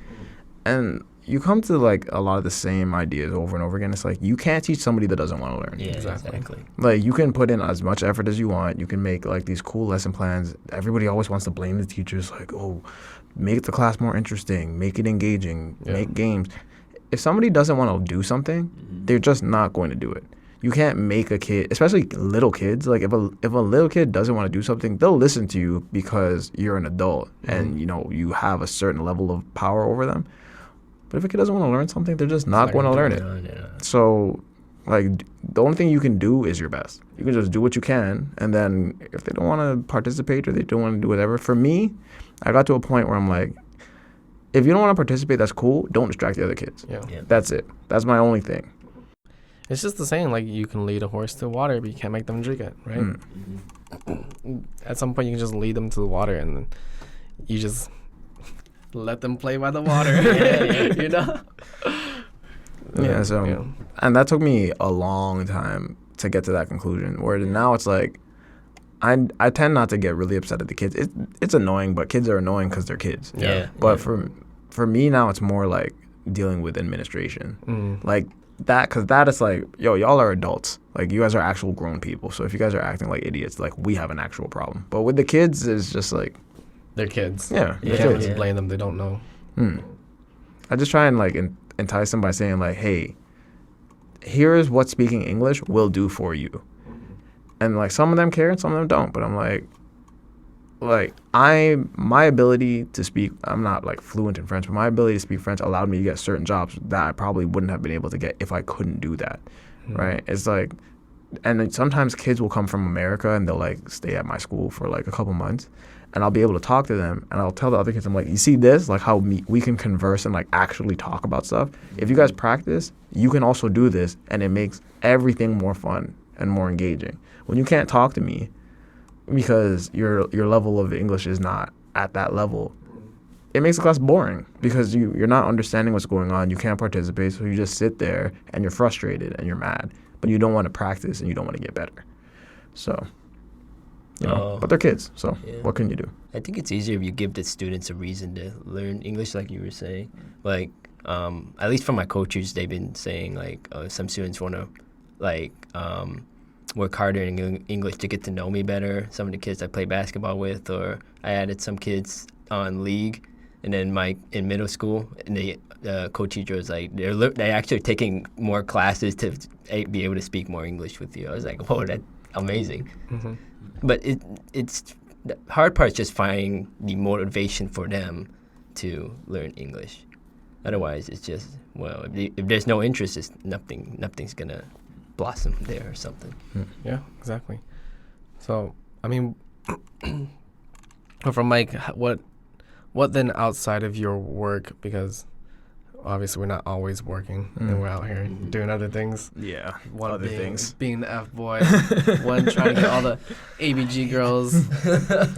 and you come to like a lot of the same ideas over and over again. It's like you can't teach somebody that doesn't want to learn. Yeah, exactly. Like you can put in as much effort as you want. You can make like these cool lesson plans. Everybody always wants to blame the teachers, like, oh, make the class more interesting, make it engaging, make games. If somebody doesn't want to do something, they're just not going to do it. You can't make a kid, especially little kids. Like if a little kid doesn't want to do something, they'll listen to you because you're an adult and you have a certain level of power over them. But if a kid doesn't want to learn something, they're just not going to learn it. So like the only thing you can do is your best. You can just do what you can, and then if they don't want to participate or they don't want to do whatever. For me, I got to a point where I'm like, if you don't want to participate, that's cool. Don't distract the other kids. Yeah. That's it. That's my only thing. It's just the saying, like, you can lead a horse to water, but you can't make them drink it, right? At some point, you can just lead them to the water, and then you just let them play by the water, And that took me a long time to get to that conclusion, where now it's like, I tend not to get really upset at the kids. It's annoying, but kids are annoying because they're kids. Yeah. But for me now, it's more like dealing with administration. Like, because that is like, yo, y'all are adults. Like, you guys are actual grown people. So if you guys are acting like idiots, like, we have an actual problem. But with the kids, it's just like, they're kids. Yeah. You can't really blame them. They don't know. I just try and like entice them by saying like, hey, here's what speaking English will do for you. And like some of them care and some of them don't. But I'm like, like my ability to speak, I'm not like fluent in French, but my ability to speak French allowed me to get certain jobs that I probably wouldn't have been able to get if I couldn't do that, right? It's like, and then sometimes kids will come from America and they'll like stay at my school for like a couple months, and I'll be able to talk to them, and I'll tell the other kids, I'm like, you see this, like how we can converse and like actually talk about stuff. If you guys practice, you can also do this, and it makes everything more fun and more engaging. When you can't talk to me because your level of English is not at that level, it makes the class boring because you're not understanding what's going on. You can't participate, so you just sit there and you're frustrated and you're mad, but you don't want to practice and you don't want to get better. So, you know, but they're kids, so what can you do? I think it's easier if you give the students a reason to learn English, like you were saying. Like, at least from my coaches, they've been saying like some students want to like work harder in English to get to know me better. Some of the kids I play basketball with, or I added some kids on league, and then in middle school, and the co-teacher was like, they're actually taking more classes to be able to speak more English with you. I was like, whoa, that's amazing. Mm-hmm. But it's the hard part is just finding the motivation for them to learn English. Otherwise, it's just, well, if there's no interest, it's nothing's gonna blossom there or something. Yeah, exactly. So, I mean, from Mike, what then outside of your work, because obviously we're not always working and we're out here doing other things. Yeah, One other being, things. Being the F boy, one trying to get all the ABG girls.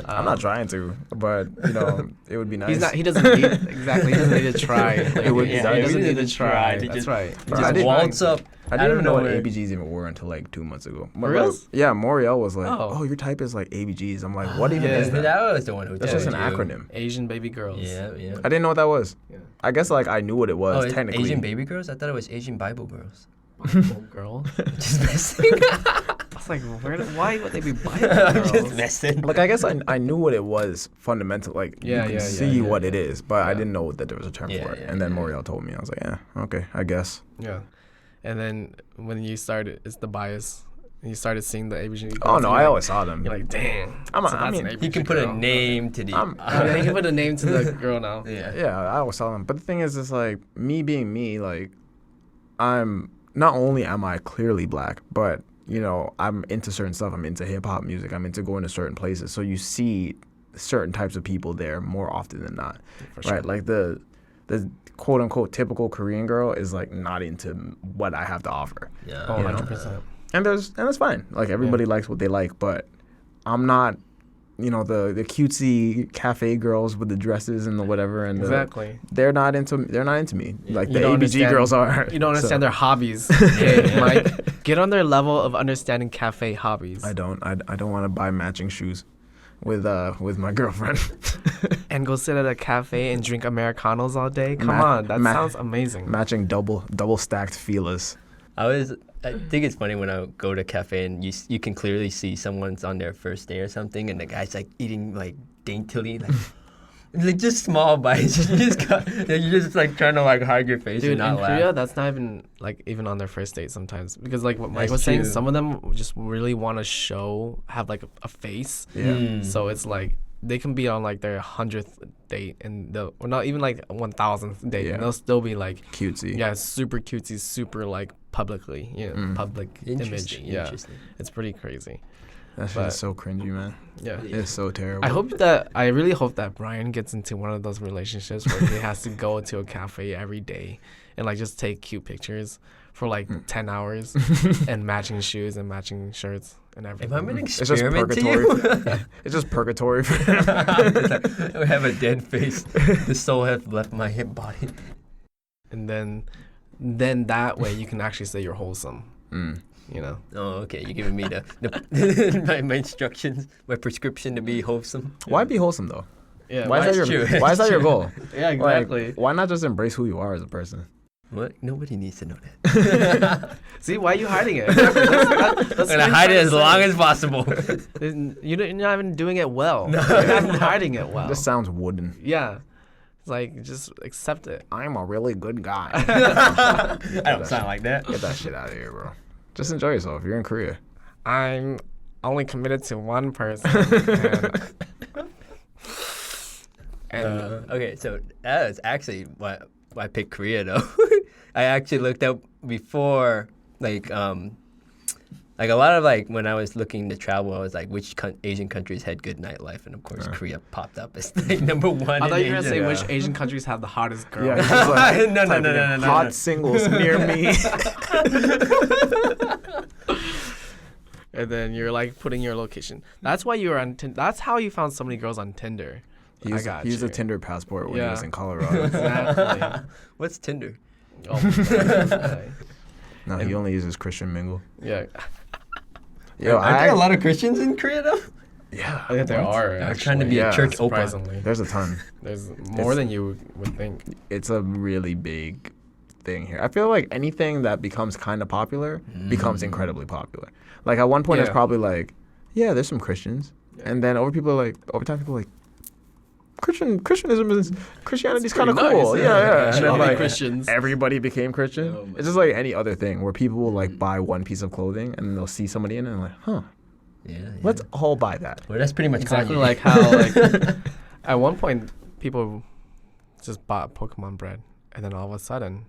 I'm not trying to, but you know, it would be nice. He's not. He doesn't need exactly. He doesn't need to try. Like, It would be he nice. doesn't He need to doesn't try. try. That's right. Bro, I Just didn't- waltz up. I didn't even know what nowhere. ABGs even were until like 2 months ago. For real? Yeah, Moriel was like, Oh. "Oh, your type is like ABGs." I'm like, "What even Yeah. is that?" That was the one who That's told just an you. acronym. Asian baby girls. Yeah, yeah. I didn't know what that was. Yeah. I guess like I knew what it was it's technically. Asian baby girls? I thought it was Asian Bible girls. Bible girl. Just messing. I was like, why would they be Bible I'm girls? just messing. Like I guess I knew what it was fundamental. Like Yeah, you can yeah, see yeah, what yeah. it is, but I didn't know that there was a term Yeah, for it. yeah, And then yeah. Moriel told me. I was like, "Yeah, okay, I guess." Yeah. And then when you started, it's the bias. You started seeing the ABG. Oh no, you're I like- always saw them. You're like, dang. I that's mean, an You ABG can put a girl. name to the. Yeah, you can put a name to the girl now. Yeah. Yeah, I always saw them. But the thing is, it's like me being me. Like I'm not only am I clearly black, but you know I'm into certain stuff. I'm into hip hop music. I'm into going to certain places. So you see certain types of people there more often than not, For sure. right? Like the quote unquote typical Korean girl is like not into what I have to offer, Yeah. Oh, you know? 100%. and that's fine. Like everybody likes what they like, but I'm not. You know the cutesy cafe girls with the dresses and the whatever and Exactly. they're not into me. Like You the don't ABG understand- girls are. You don't understand So, their hobbies. Okay, Mike, get on their level of understanding cafe hobbies. I don't want to buy matching shoes with my girlfriend. And go sit at a cafe and drink Americanos all day? Come Ma- on, that ma- sounds amazing. Matching double stacked Fila's. I think it's funny when I go to a cafe and you can clearly see someone's on their first day or something, and the guy's like eating like daintily, like just small bites. You're just like trying to like hide your face Dude, and not in laugh. Korea, that's not even on their first date sometimes. Because like what Mike That's was saying, true. some of them just really want to have like a face. Yeah. Mm. So it's like they can be on like their 100th date or not even like 1000th date, Yeah. and they'll still be like, Cutesy. yeah, super cutesy, super like publicly, public image. Interesting. Yeah, Interesting. it's pretty crazy. That shit But- is so cringy, man. Yeah. It's so terrible. I really hope that Brian gets into one of those relationships where he has to go to a cafe every day and like just take cute pictures for like 10 hours and matching shoes and matching shirts and everything. Am I an It's just experiment to purgatory. you? It's just purgatory. I have a dead face. The soul has left my hip body. And then that way you can actually say you're wholesome, Mm. you know? Oh, okay. You're giving me the my instructions, my prescription to be wholesome. Why be wholesome though? Yeah. Why is that's that your true. Why is that your goal? Yeah, exactly. Like, why not just embrace who you are as a person? What? Nobody needs to know that. See, why are you hiding it? Exactly. That's I'm gonna hide it as long as possible. You're not even doing it well. You're not even hiding it well. It just sounds wooden. Yeah. It's like, just accept it. I'm a really good guy. I don't sound like that. Get that shit out of here, bro. Just enjoy yourself. You're in Korea. I'm only committed to one person. And And Okay, so that is actually why I picked Korea though. I actually looked up before, like a lot of like when I was looking to travel, I was like, which Asian countries had good nightlife, and of course Korea popped up as like number one. I thought you were gonna say Asia. which Asian countries have the hottest girls. Yeah, he's just like No, typing in hot no. singles near me. And then you're like putting your location. That's why you were on. That's how you found so many girls on Tinder. He used a Tinder passport when he Yeah. was in Colorado. Exactly. What's Tinder? Oh my God. No, he only uses Christian Mingle. Yeah. Yo, Aren't there a lot of Christians in Korea though? Yeah, I think there what? are. I'm Actually. trying to be Yeah, a church opa. Surprisingly, There's a ton. there's more than you would think. It's a really big thing here. I feel like anything that becomes kind of popular becomes incredibly popular. Like at one point, it's Yeah. probably like, yeah, there's some Christians, and then over time, people are like, Christianity's kind of pretty cool. nice, Yeah, yeah. And Should then all be like Christians. everybody became Christian. Oh my It's just like any other thing where people will like buy one piece of clothing and then they'll see somebody in it and like, huh, Yeah. let's all buy that. Well, that's pretty much Exactly Kanye. like how like at one point people just bought Pokemon bread, and then all of a sudden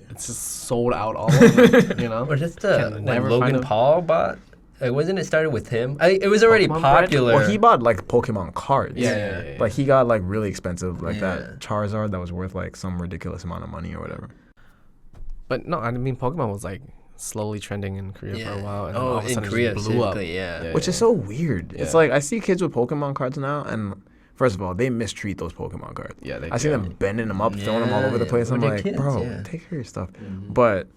it's just sold out all over. You know. Or just the Can when never Logan find a- Paul bought. Like, wasn't it started with him? It was already Pokemon bread? popular. Well, he bought like Pokemon cards. Yeah. Like he got like really expensive, like Yeah. that Charizard that was worth like some ridiculous amount of money or whatever. But no, I mean Pokemon was like slowly trending in Korea for a while, and then all of a in sudden Korea it just blew up. specifically, yeah. Which is so weird. It's Yeah. like I see kids with Pokemon cards now, and first of all, they mistreat those Pokemon cards. Yeah, they I see do. them bending them up, throwing them all over the Yeah, place. well, I'm they're like, kids, bro, yeah. take care of your stuff. But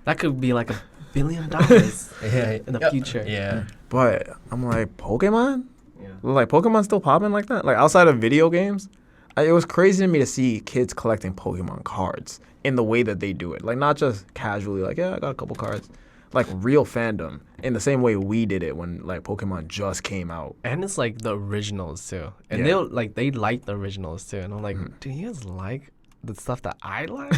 That could be like $1 billion in the Yeah. future. Yeah. I'm like, Pokemon? Yeah. Like Pokemon still popping like that? Like outside of video games? It was crazy to me to see kids collecting Pokemon cards in the way that they do it. Like not just casually, like, yeah, I got a couple cards. Like real fandom in the same way we did it when like Pokemon just came out. And it's like the originals too, and Yeah. they like the originals too, and I'm like, do you guys like the stuff that I like?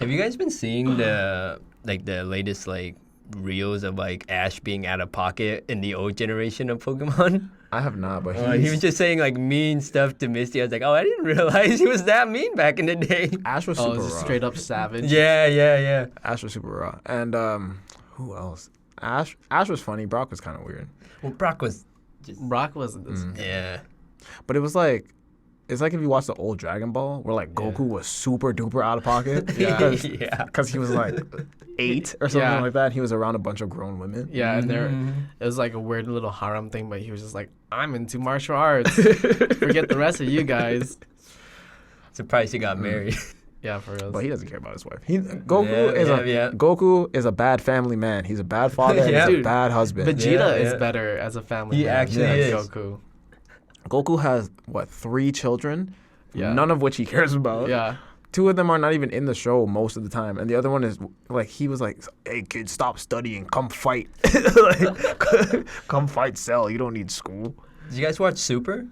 Have you guys been seeing the latest like reels of like Ash being out of pocket in the old generation of Pokemon? I have not, but He was just saying like mean stuff to Misty. I was like, oh, I didn't realize he was that mean back in the day. Ash was Oh, super it's raw. straight up savage. Yeah. Ash was super raw. And who else? Ash was funny. Brock was kind of weird. Well, Brock was just Brock was this. yeah. But it was like, it's like if you watch the old Dragon Ball where like Goku was super duper out of pocket. Yeah. Yeah. Because he was like 8 or something Yeah. like that. He was around a bunch of grown women. Yeah, and it was like a weird little harem thing, but he was just like, I'm into martial arts. Forget the rest of you guys. Surprised he got married. Yeah, for real. But he doesn't care about his wife. Goku Yeah. Goku is a bad family man. He's a bad father. And Yeah. he's a Dude, bad husband. Vegeta is Yeah. better as a family He man actually than is. Goku. Goku has 3 children, Yeah. none of which he cares about. Yeah. 2 of them are not even in the show most of the time, and the other one is like he was like, "Hey kids, stop studying, come fight, like, come fight Cell. You don't need school." Did you guys watch Super?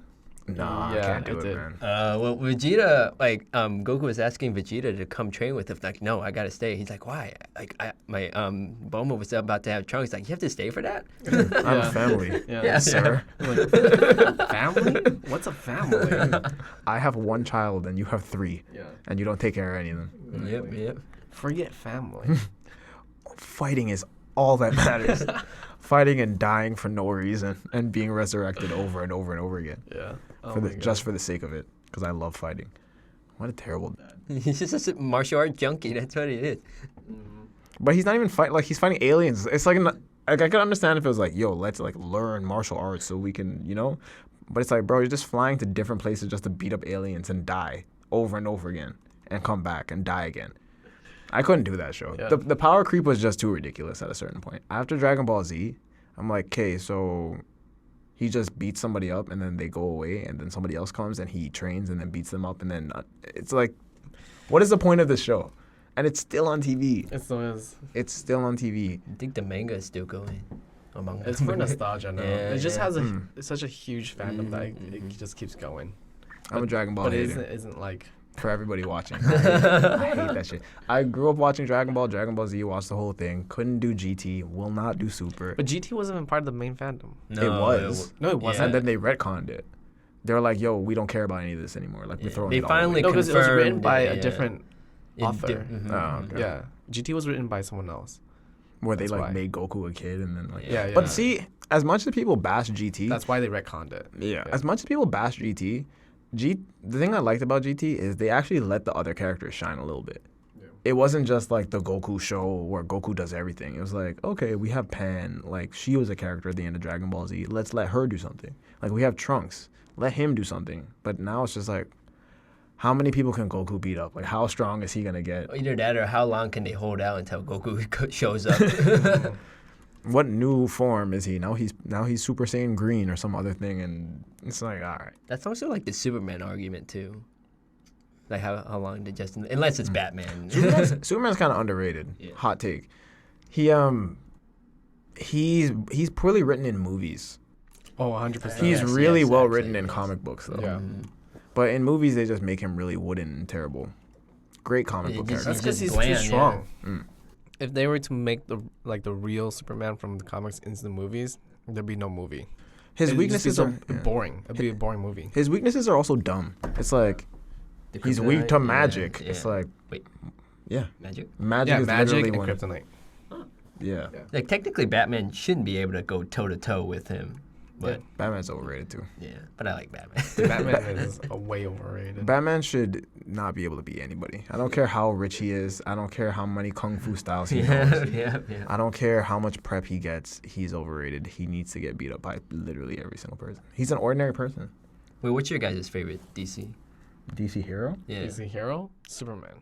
Nah, I Yeah, can't do I it, did. man. Well, Vegeta, like, Goku was asking Vegeta to come train with him. Like, no, I gotta stay. He's like, why? Like, my Bulma was about to have Trunks. Like, you have to stay for that? I have a family, Yeah. sir. Like, family? What's a family? I have 1 child, and you have 3, Yeah. and you don't take care of any of them. Yep. Forget family. Fighting is all that matters. Fighting and dying for no reason, and being resurrected over and over and over again, Yeah. just for the sake of it, because I love fighting. What a terrible dad. He's just a martial art junkie. That's what he is. But he's not even fighting. Like he's fighting aliens. It's like I could understand if it was like, yo, let's like learn martial arts so we can, you know. But it's like, bro, you're just flying to different places just to beat up aliens and die over and over again, and come back and die again. I couldn't do that show. Yeah. The power creep was just too ridiculous at a certain point. After Dragon Ball Z, I'm like, okay, so he just beats somebody up and then they go away and then somebody else comes and he trains and then beats them up and then it's like, what is the point of this show? And it's still on TV. It still is. It's still on TV. I think the manga is still going. Among It's for nostalgia now. Yeah, it just yeah. has it's such a huge fandom that it just keeps going. I'm a Dragon Ball But it hater. isn't like For everybody watching. I hate that shit. I grew up watching Dragon Ball Z, watched the whole thing. Couldn't do GT, will not do Super. But GT wasn't even part of the main fandom. No, it was. No, it wasn't. And then they retconned it. they're like, yo, we don't care about any of this anymore. Like we're throwing They it all finally away. No, because it was written confirmed by it, a yeah. different author. Oh, okay. Yeah, GT was written by someone else. Where they That's like why. made Goku a kid and then like. Yeah, yeah. But see, as much as people bash GT, That's why they retconned it. yeah, as much as people bash GT, the thing I liked about GT is they actually let the other characters shine a little bit. Yeah. It wasn't just like the Goku show where Goku does everything. It was like, okay, we have Pan, like she was a character at the end of Dragon Ball Z. Let's let her do something. Like we have Trunks, let him do something. But now it's just like, how many people can Goku beat up? Like how strong is he gonna get? Either that or how long can they hold out until Goku shows up? What new form is he? Now he's Super Saiyan Green or some other thing, and it's like, all right. That's also like the Superman argument too. Like how long did Justin? Unless it's Batman. Superman's kind of underrated. Yeah. Hot take. He's poorly written in movies. Oh, 100%. He's Yes, really yes, well actually, written in yes. comic books though. Yeah. But in movies they just make him really wooden and terrible. Great comic He book just- That's character. because he's bland, too yeah. strong. If they were to make the real Superman from the comics into the movies, there'd be no movie. His It'd just be weaknesses so are yeah. boring. It'd be a boring movie. His weaknesses are also dumb. It's like The he's weak to kryptonite? magic. Yeah, It's yeah. like Wait. yeah, Magic. magic Yeah, is magic literally and one. kryptonite. Yeah. Like technically, Batman shouldn't be able to go toe to toe with him, but Batman's overrated too. yeah. But I like Batman. Batman is a way overrated. Batman should not be able to beat anybody. I don't care how rich he is. I don't care how many kung fu styles he knows. yeah. I don't care how much prep he gets. He's overrated. He needs to get beat up by literally every single person. He's an ordinary person. Wait, what's your guys' favorite DC? DC hero? Yeah. He's a hero? Superman.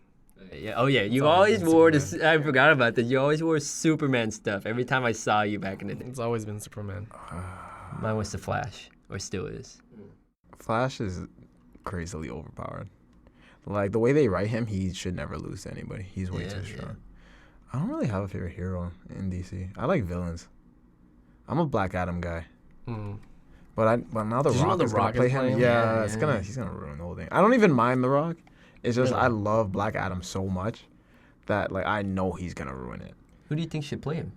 Yeah. Oh yeah. You always always been wore Superman. this. I forgot about that. You always wore Superman stuff every time I saw you back in the day. It's always been Superman. Mine was the Flash, or still is. Flash is crazily overpowered. Like the way they write him, he should never lose to anybody. He's way Yeah, too yeah. strong. I don't really have a favorite hero in DC. I like villains. I'm a Black Adam guy. Mm. But now the Did you know Rock The is Rock gonna play is him. playing? Yeah, Yeah. he's gonna ruin the whole thing. I don't even mind the Rock. It's just Really? I love Black Adam so much that like I know he's gonna ruin it. Who do you think should play him?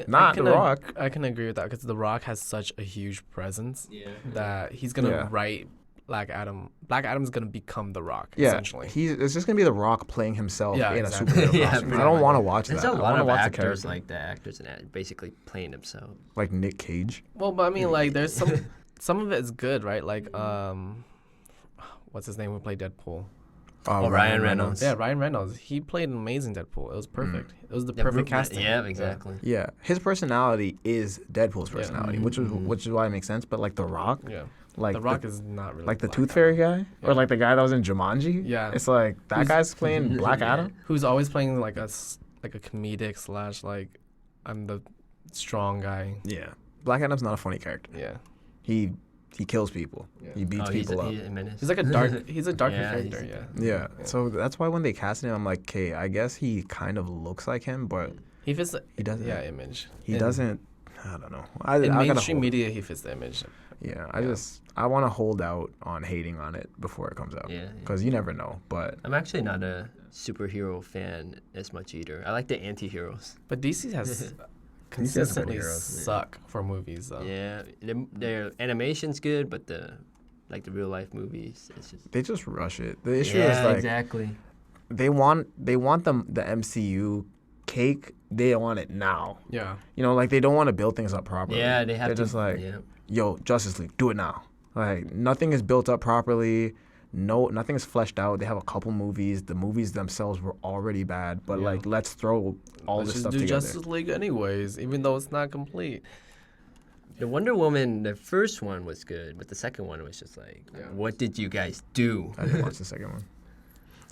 Not The Rock. I can agree with that because The Rock has such a huge presence Yeah. that he's gonna Yeah. write Black Adam. Black Adam's gonna become The Rock Yeah, essentially. it's just gonna be The Rock playing himself Yeah, in exactly. a superhero Yeah, costume. pretty I don't much. want to watch There's that. a I lot want to of watch the actors character. like the actors and basically playing themselves. Like Nick Cage. Well, but I mean, like, there's some of it is good, right? Like, what's his name? Who played Deadpool? Ryan Reynolds. Yeah, Ryan Reynolds. He played an amazing Deadpool. It was perfect. It was the perfect casting. Yeah, exactly. Yeah, his personality is Deadpool's personality, which is why it makes sense. But like The Rock, Yeah. like The Rock is not really like the Black Tooth Adam. Fairy guy, Yeah. or like the guy that was in Jumanji. Yeah. It's like that guy's playing Black Adam. Who's always playing like a comedic / like I'm the strong guy. Yeah, Black Adam's not a funny character. Yeah. He kills people. Yeah. He beats people up. He's a menace. He's like a dark. He's a darker Yeah, character. he's- Yeah. Yeah, so that's why when they casted him, I'm like, okay, I guess he kind of looks like him, but He fits the he doesn't. image. He In- doesn't. I don't know. In I gotta mainstream hold. media, he fits the image. Yeah, I want to hold out on hating on it before it comes out. Yeah. Because you never know. But I'm actually not a superhero fan as much either. I like the anti-heroes. But DC has has consistently good heroes. suck for movies though. Yeah, their animation's good, but the real life movies, it's just they just rush it. The issue yeah, is like exactly. they want the MCU cake. They want it now. Yeah. You know, like they don't want to build things up properly. Yeah, they have They're to. just like, yeah. yo, Justice League, do it now. Like nothing is built up properly. Nothing is fleshed out. They have a couple movies. The movies themselves were already bad, but Yeah. like let's throw all Let's this just stuff do together. Justice League anyways, even though it's not complete. The Wonder Woman, the first one was good, but the second one was just like, Yeah. what did you guys do? I didn't watch the second one.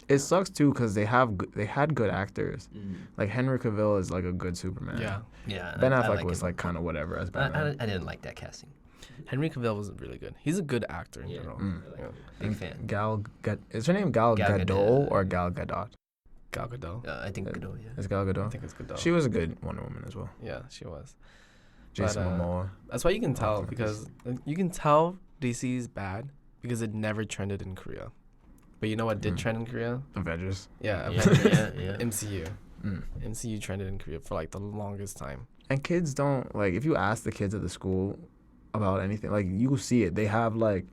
It sucks too because they had good actors. Like Henry Cavill is like a good Superman. Yeah. Yeah, Ben I Affleck like was him. like kind of whatever as I Batman. didn't like that casting. Henry Cavill was really good. He's a good actor in Yeah. general. I like Big fan. Is her name Gal Gal Gadot Gadot. or Gal Gadot? Gal Gadot. I think Godot, yeah. Is Gal Gadot? I think it's Gadot. She was a good Wonder Woman as well. Yeah, she was. Jason But, Momoa. That's why you can tell Optimus. because you can tell DC is bad because it never trended in Korea. But you know what did trend in Korea? Avengers. Yeah, Yeah, Avengers. yeah. MCU. Mm. MCU trended in Korea for like the longest time. And kids don't like if you ask the kids at the school about anything, like you will see it. They have like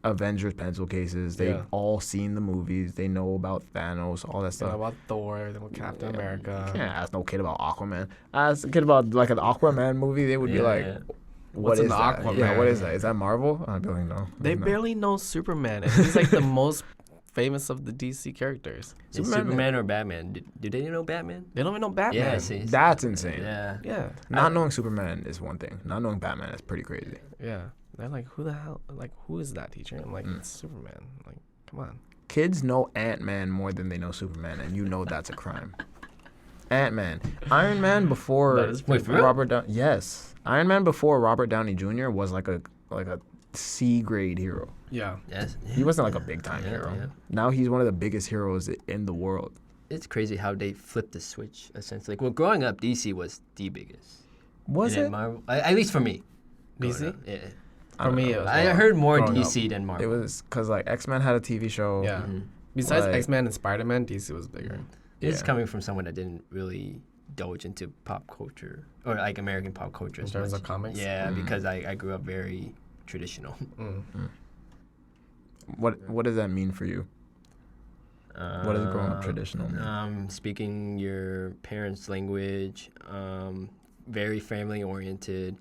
Avengers pencil cases. They've Yeah. all seen the movies. They know about Thanos, all that You know stuff. about Thor, then with Captain America. You can't ask no kid about Aquaman. Ask a kid about like an Aquaman movie. They would be like, Yeah. What's "What an is that? Aquaman? Yeah, what is that? Is that Marvel?" I'd be like, "No." They no. barely know Superman, and he's like the most famous of the DC characters. Is Superman or Batman? Do they know Batman? They don't even know Batman. Yeah, see. That's insane. Yeah. Yeah. Not knowing Superman is one thing. Not knowing Batman is pretty crazy. Yeah. They're like, who the hell? Like, who is that teacher? I'm like, it's Superman. Like, come on. Kids know Ant-Man more than they know Superman, and you know that's a crime. Ant-Man. Iron Man before That is Wait, for real? Robert Downey. Yes. Iron Man before Robert Downey Jr. was like a C grade hero. Yeah. Yes. He wasn't like a big time Yeah, hero. yeah. Now he's one of the biggest heroes in the world. It's crazy how they flipped the switch, essentially. Well, growing up, DC was the biggest. Was And then it? Marvel, at least for me. growing DC? up, Yeah. I For don't me, know. it was I more heard more growing DC than It Marvel. was because like X-Men had a TV show. Yeah. Mhm. Besides Like- X-Men and Spider-Man, DC was bigger. This is Yeah. coming from someone that didn't really indulge into pop culture or like American pop culture In as terms much. of comics? Yeah, because I grew up very traditional. Mm. What does that mean for you? What is growing up traditional mean? Speaking your parents' language, very family oriented,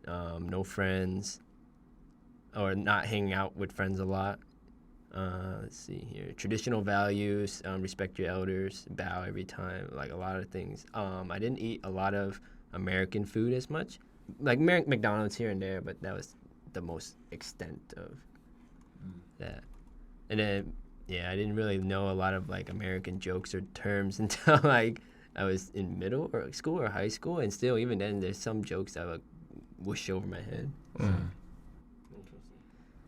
no friends, or not hanging out with friends a lot. Let's see here. Traditional values, respect your elders, bow every time, like a lot of things. I didn't eat a lot of American food as much, like McDonald's here and there, but that was the most extent of that. And then, yeah, I didn't really know a lot of like American jokes or terms until like I was in middle or school or high school, and still even then, there's some jokes that would whoosh over my head.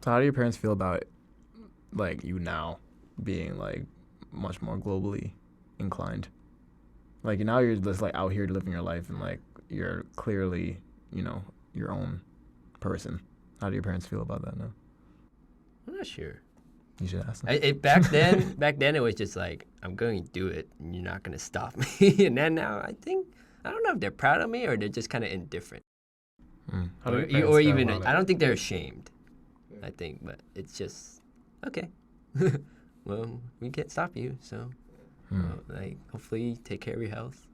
So how do your parents feel about like you now being like much more globally inclined? Like now you're just like out here living your life and like you're clearly, you know, your own person. How do your parents feel about that now? I'm not sure. You should ask them. Back then it was just like I'm going to do it, and you're not going to stop me. And then now I don't know if they're proud of me or they're just kind of indifferent, How do or, your parents or feel even about I it? don't think they're ashamed. I think, but it's just okay. Well, we can't stop you, so like hopefully take care of your health,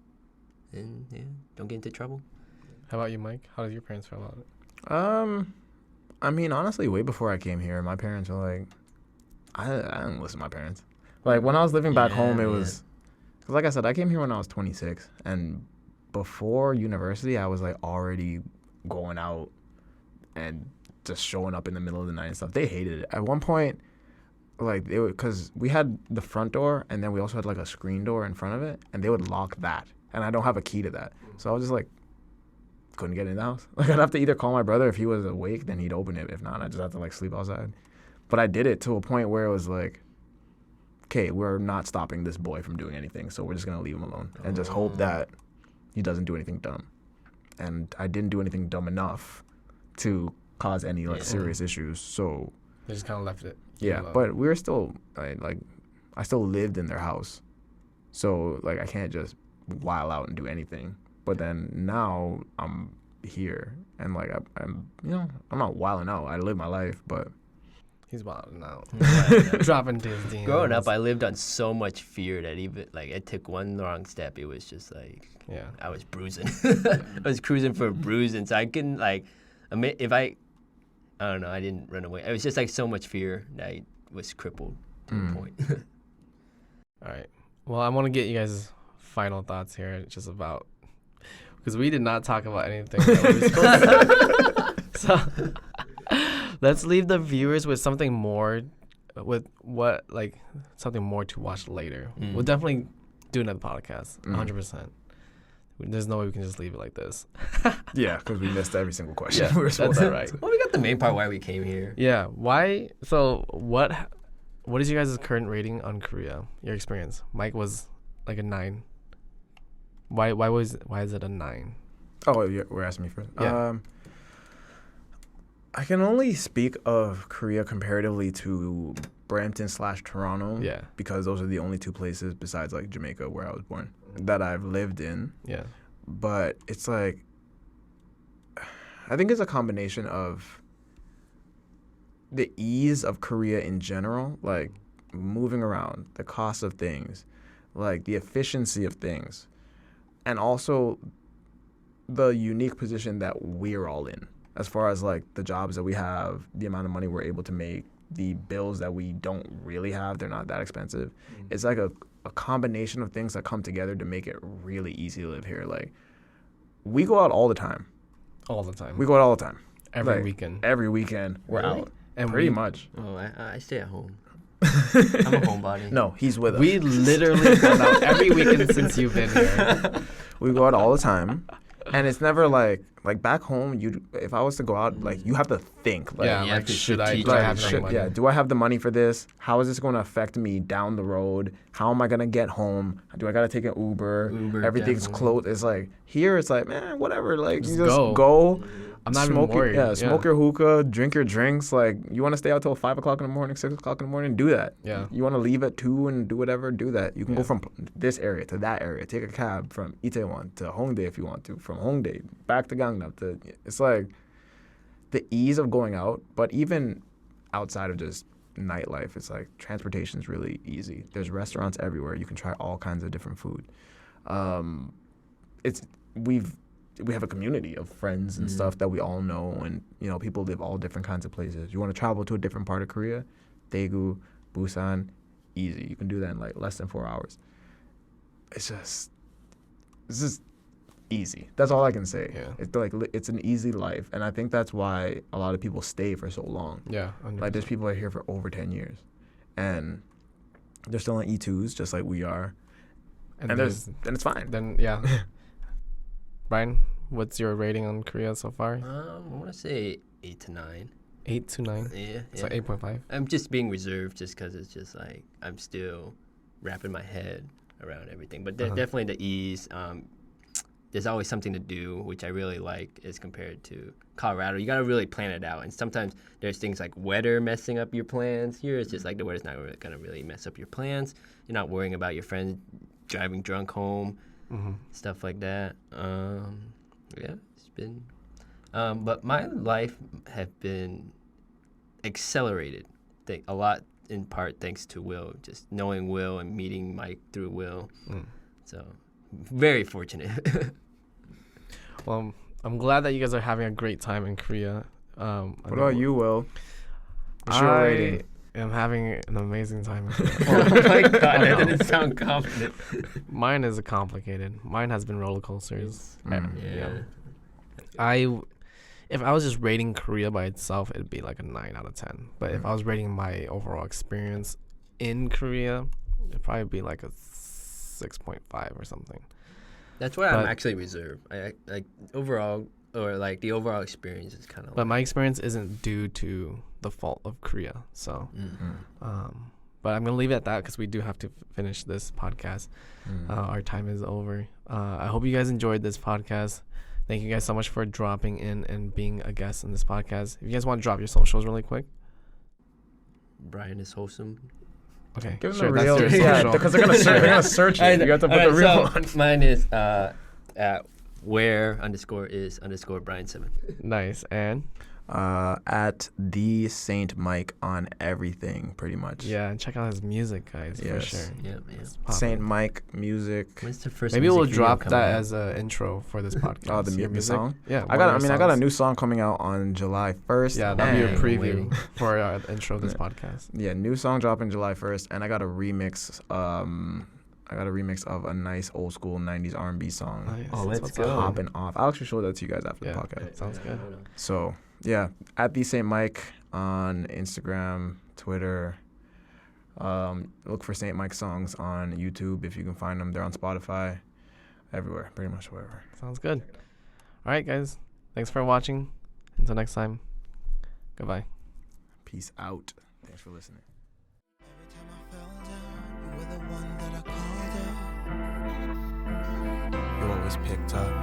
and yeah, don't get into trouble. How about you, Mike? How do your parents feel about it? I mean, honestly, way before I came here, my parents were like, I didn't listen to my parents. Like when I was living back home, it was, cause like I said, I came here when I was 26, and before university, I was like already going out and just showing up in the middle of the night and stuff. They hated it. At one point, like they would, cause we had the front door and then we also had like a screen door in front of it, and they would lock that, and I don't have a key to that, so I was just like, couldn't get in the house. Like I'd have to either call my brother if he was awake, then he'd open it. If not, I just have to like sleep outside. But I did it to a point where it was like, okay, we're not stopping this boy from doing anything, so we're just gonna leave him alone and just hope that he doesn't do anything dumb. And I didn't do anything dumb enough to cause any like serious issues. So They just kind of left it. yeah, alone. but we were still like I still lived in their house, so like I can't just wild out and do anything. But then now I'm here and like I'm you know, I'm not wilding out. I live my life, but He's wilding out. Yeah. Dropping to his DMs. Growing up, I lived on so much fear that even like I took one wrong step, it was just like Yeah. I was bruising. I was cruising for a bruising, so I couldn't like, if I don't know, I didn't run away. It was just like so much fear that I was crippled to a point. All right. Well, I want to get you guys' final thoughts here, just about, because we did not talk about anything that we were supposed to. So let's leave the viewers with something more, with something more to watch later. We'll definitely do another podcast, 100%. There's no way we can just leave it like this. yeah, because we missed every single question. Yeah, we were that's supposed to. all right. Well, we got the main part why we came here. Yeah. Why? So what is your guys' current rating on Korea? Your experience? Mike was like a 9. Why is it a 9? Oh, yeah, we're asking me first. Yeah. I can only speak of Korea comparatively to Brampton/Toronto. Yeah. Because those are the only two places besides like Jamaica where I was born that I've lived in. Yeah. But it's like, I think it's a combination of the ease of Korea in general, like moving around, the cost of things, like the efficiency of things, and also the unique position that we're all in as far as like the jobs that we have, the amount of money we're able to make, the bills that we don't really have, they're not that expensive. It's like a combination of things that come together to make it really easy to live here. Like, we go out all the time. All the time. We go out all the time. Every Like, weekend. Every weekend, we're Really? out. And Pretty we- much. Oh, I stay at home. I'm a homebody. No, he's with us. We literally go out every weekend since you've been here. We go out all the time, and it's never like back home. If I was to go out, like, you have to think. Like, Yeah, you have like to should I, do I strategize have your enough money? yeah. Do I have the money for this? How is this going to affect me down the road? How am I gonna get home? Do I gotta take an Uber? Uber, Everything's definitely. closed. It's like here. It's like, man, whatever. Like, Just you just go. go. I'm not even smoke worried. Your, smoke your hookah, drink your drinks. Like, you want to stay out till 5 o'clock in the morning, 6 o'clock in the morning, do that. Yeah. You want to leave at 2 and do whatever, do that. You can Yeah. go from this area to that area. Take a cab from Itaewon to Hongdae if you want to. From Hongdae back to Gangnam. It's like the ease of going out, but even outside of just nightlife, it's like transportation is really easy. There's restaurants everywhere. You can try all kinds of different food. We have a community of friends and stuff that we all know, and people live all different kinds of places. You want to travel to a different part of Korea, Daegu, Busan, easy. You can do that in like less than 4 hours. It's just easy. That's all I can say. Yeah. It's like it's an easy life, and I think that's why a lot of people stay for so long. Yeah. Like, there's people that are here for over 10 years, and they're still on E2s just like we are, and it's fine. Then yeah. Brian, what's your rating on Korea so far? I want to say 8 to 9. 8 to 9. Yeah. So 8.5. I'm just being reserved just because it's just like I'm still wrapping my head around everything. But definitely the ease. There's always something to do, which I really like as compared to Colorado. You got to really plan it out. And sometimes there's things like weather messing up your plans. Here it's just like the weather's not really going to really mess up your plans. You're not worrying about your friends driving drunk home, stuff like that. Yeah, it's been... but my life have been accelerated a lot in part thanks to Will, just knowing Will and meeting Mike through Will. So very fortunate. Well, I'm glad that you guys are having a great time in Korea. What about you, Will? What's your I rating? am having an amazing time. Oh my god, that didn't sound confident. Mine is complicated. Mine has been roller coasters. Yeah. If I was just rating Korea by itself, it'd be like a 9 out of 10. But if I was rating my overall experience in Korea, it'd probably be like a 6.5 or something. That's why I'm But- actually reserved. I like overall, or like the overall experience is kind of. But my experience isn't due to the fault of Korea. So, but I'm gonna leave it at that because we do have to finish this podcast. Our time is over. I hope you guys enjoyed this podcast. Thank you guys so much for dropping in and being a guest in this podcast. If you guys want to drop your socials really quick. Brian is wholesome. Okay, Give them sure, the real, that's your yeah, social. because they're gonna search it. You have to put the real one. Mine is at where_is_Brian7. Nice. And At the Saint Mike on everything, pretty much. yeah, and check out his music, guys, for Yes. sure. Yeah. It's popping. Saint Mike music. When's the first? Maybe music we'll video drop coming that out? as an intro for this podcast. Oh, the Your music song. Yeah, I got a new song coming out on July 1st. Yeah, that'll be a Dang, preview waiting. for the intro of this podcast. Yeah, new song dropping July 1st, and I got a remix. I got a remix of a nice old school 90s R&B song. Nice. Oh, That's let's what's go. up. Popping off. I'll actually show that to you guys after Yeah. the podcast. Sounds good. So yeah, at the Saint Mike on Instagram, Twitter. Look for Saint Mike songs on YouTube if you can find them. They're on Spotify, everywhere, pretty much wherever. Sounds good. All right, guys. Thanks for watching. Until next time. Goodbye. Peace out. Thanks for listening. Every time I fell down, you were the one that I called out. You always picked up.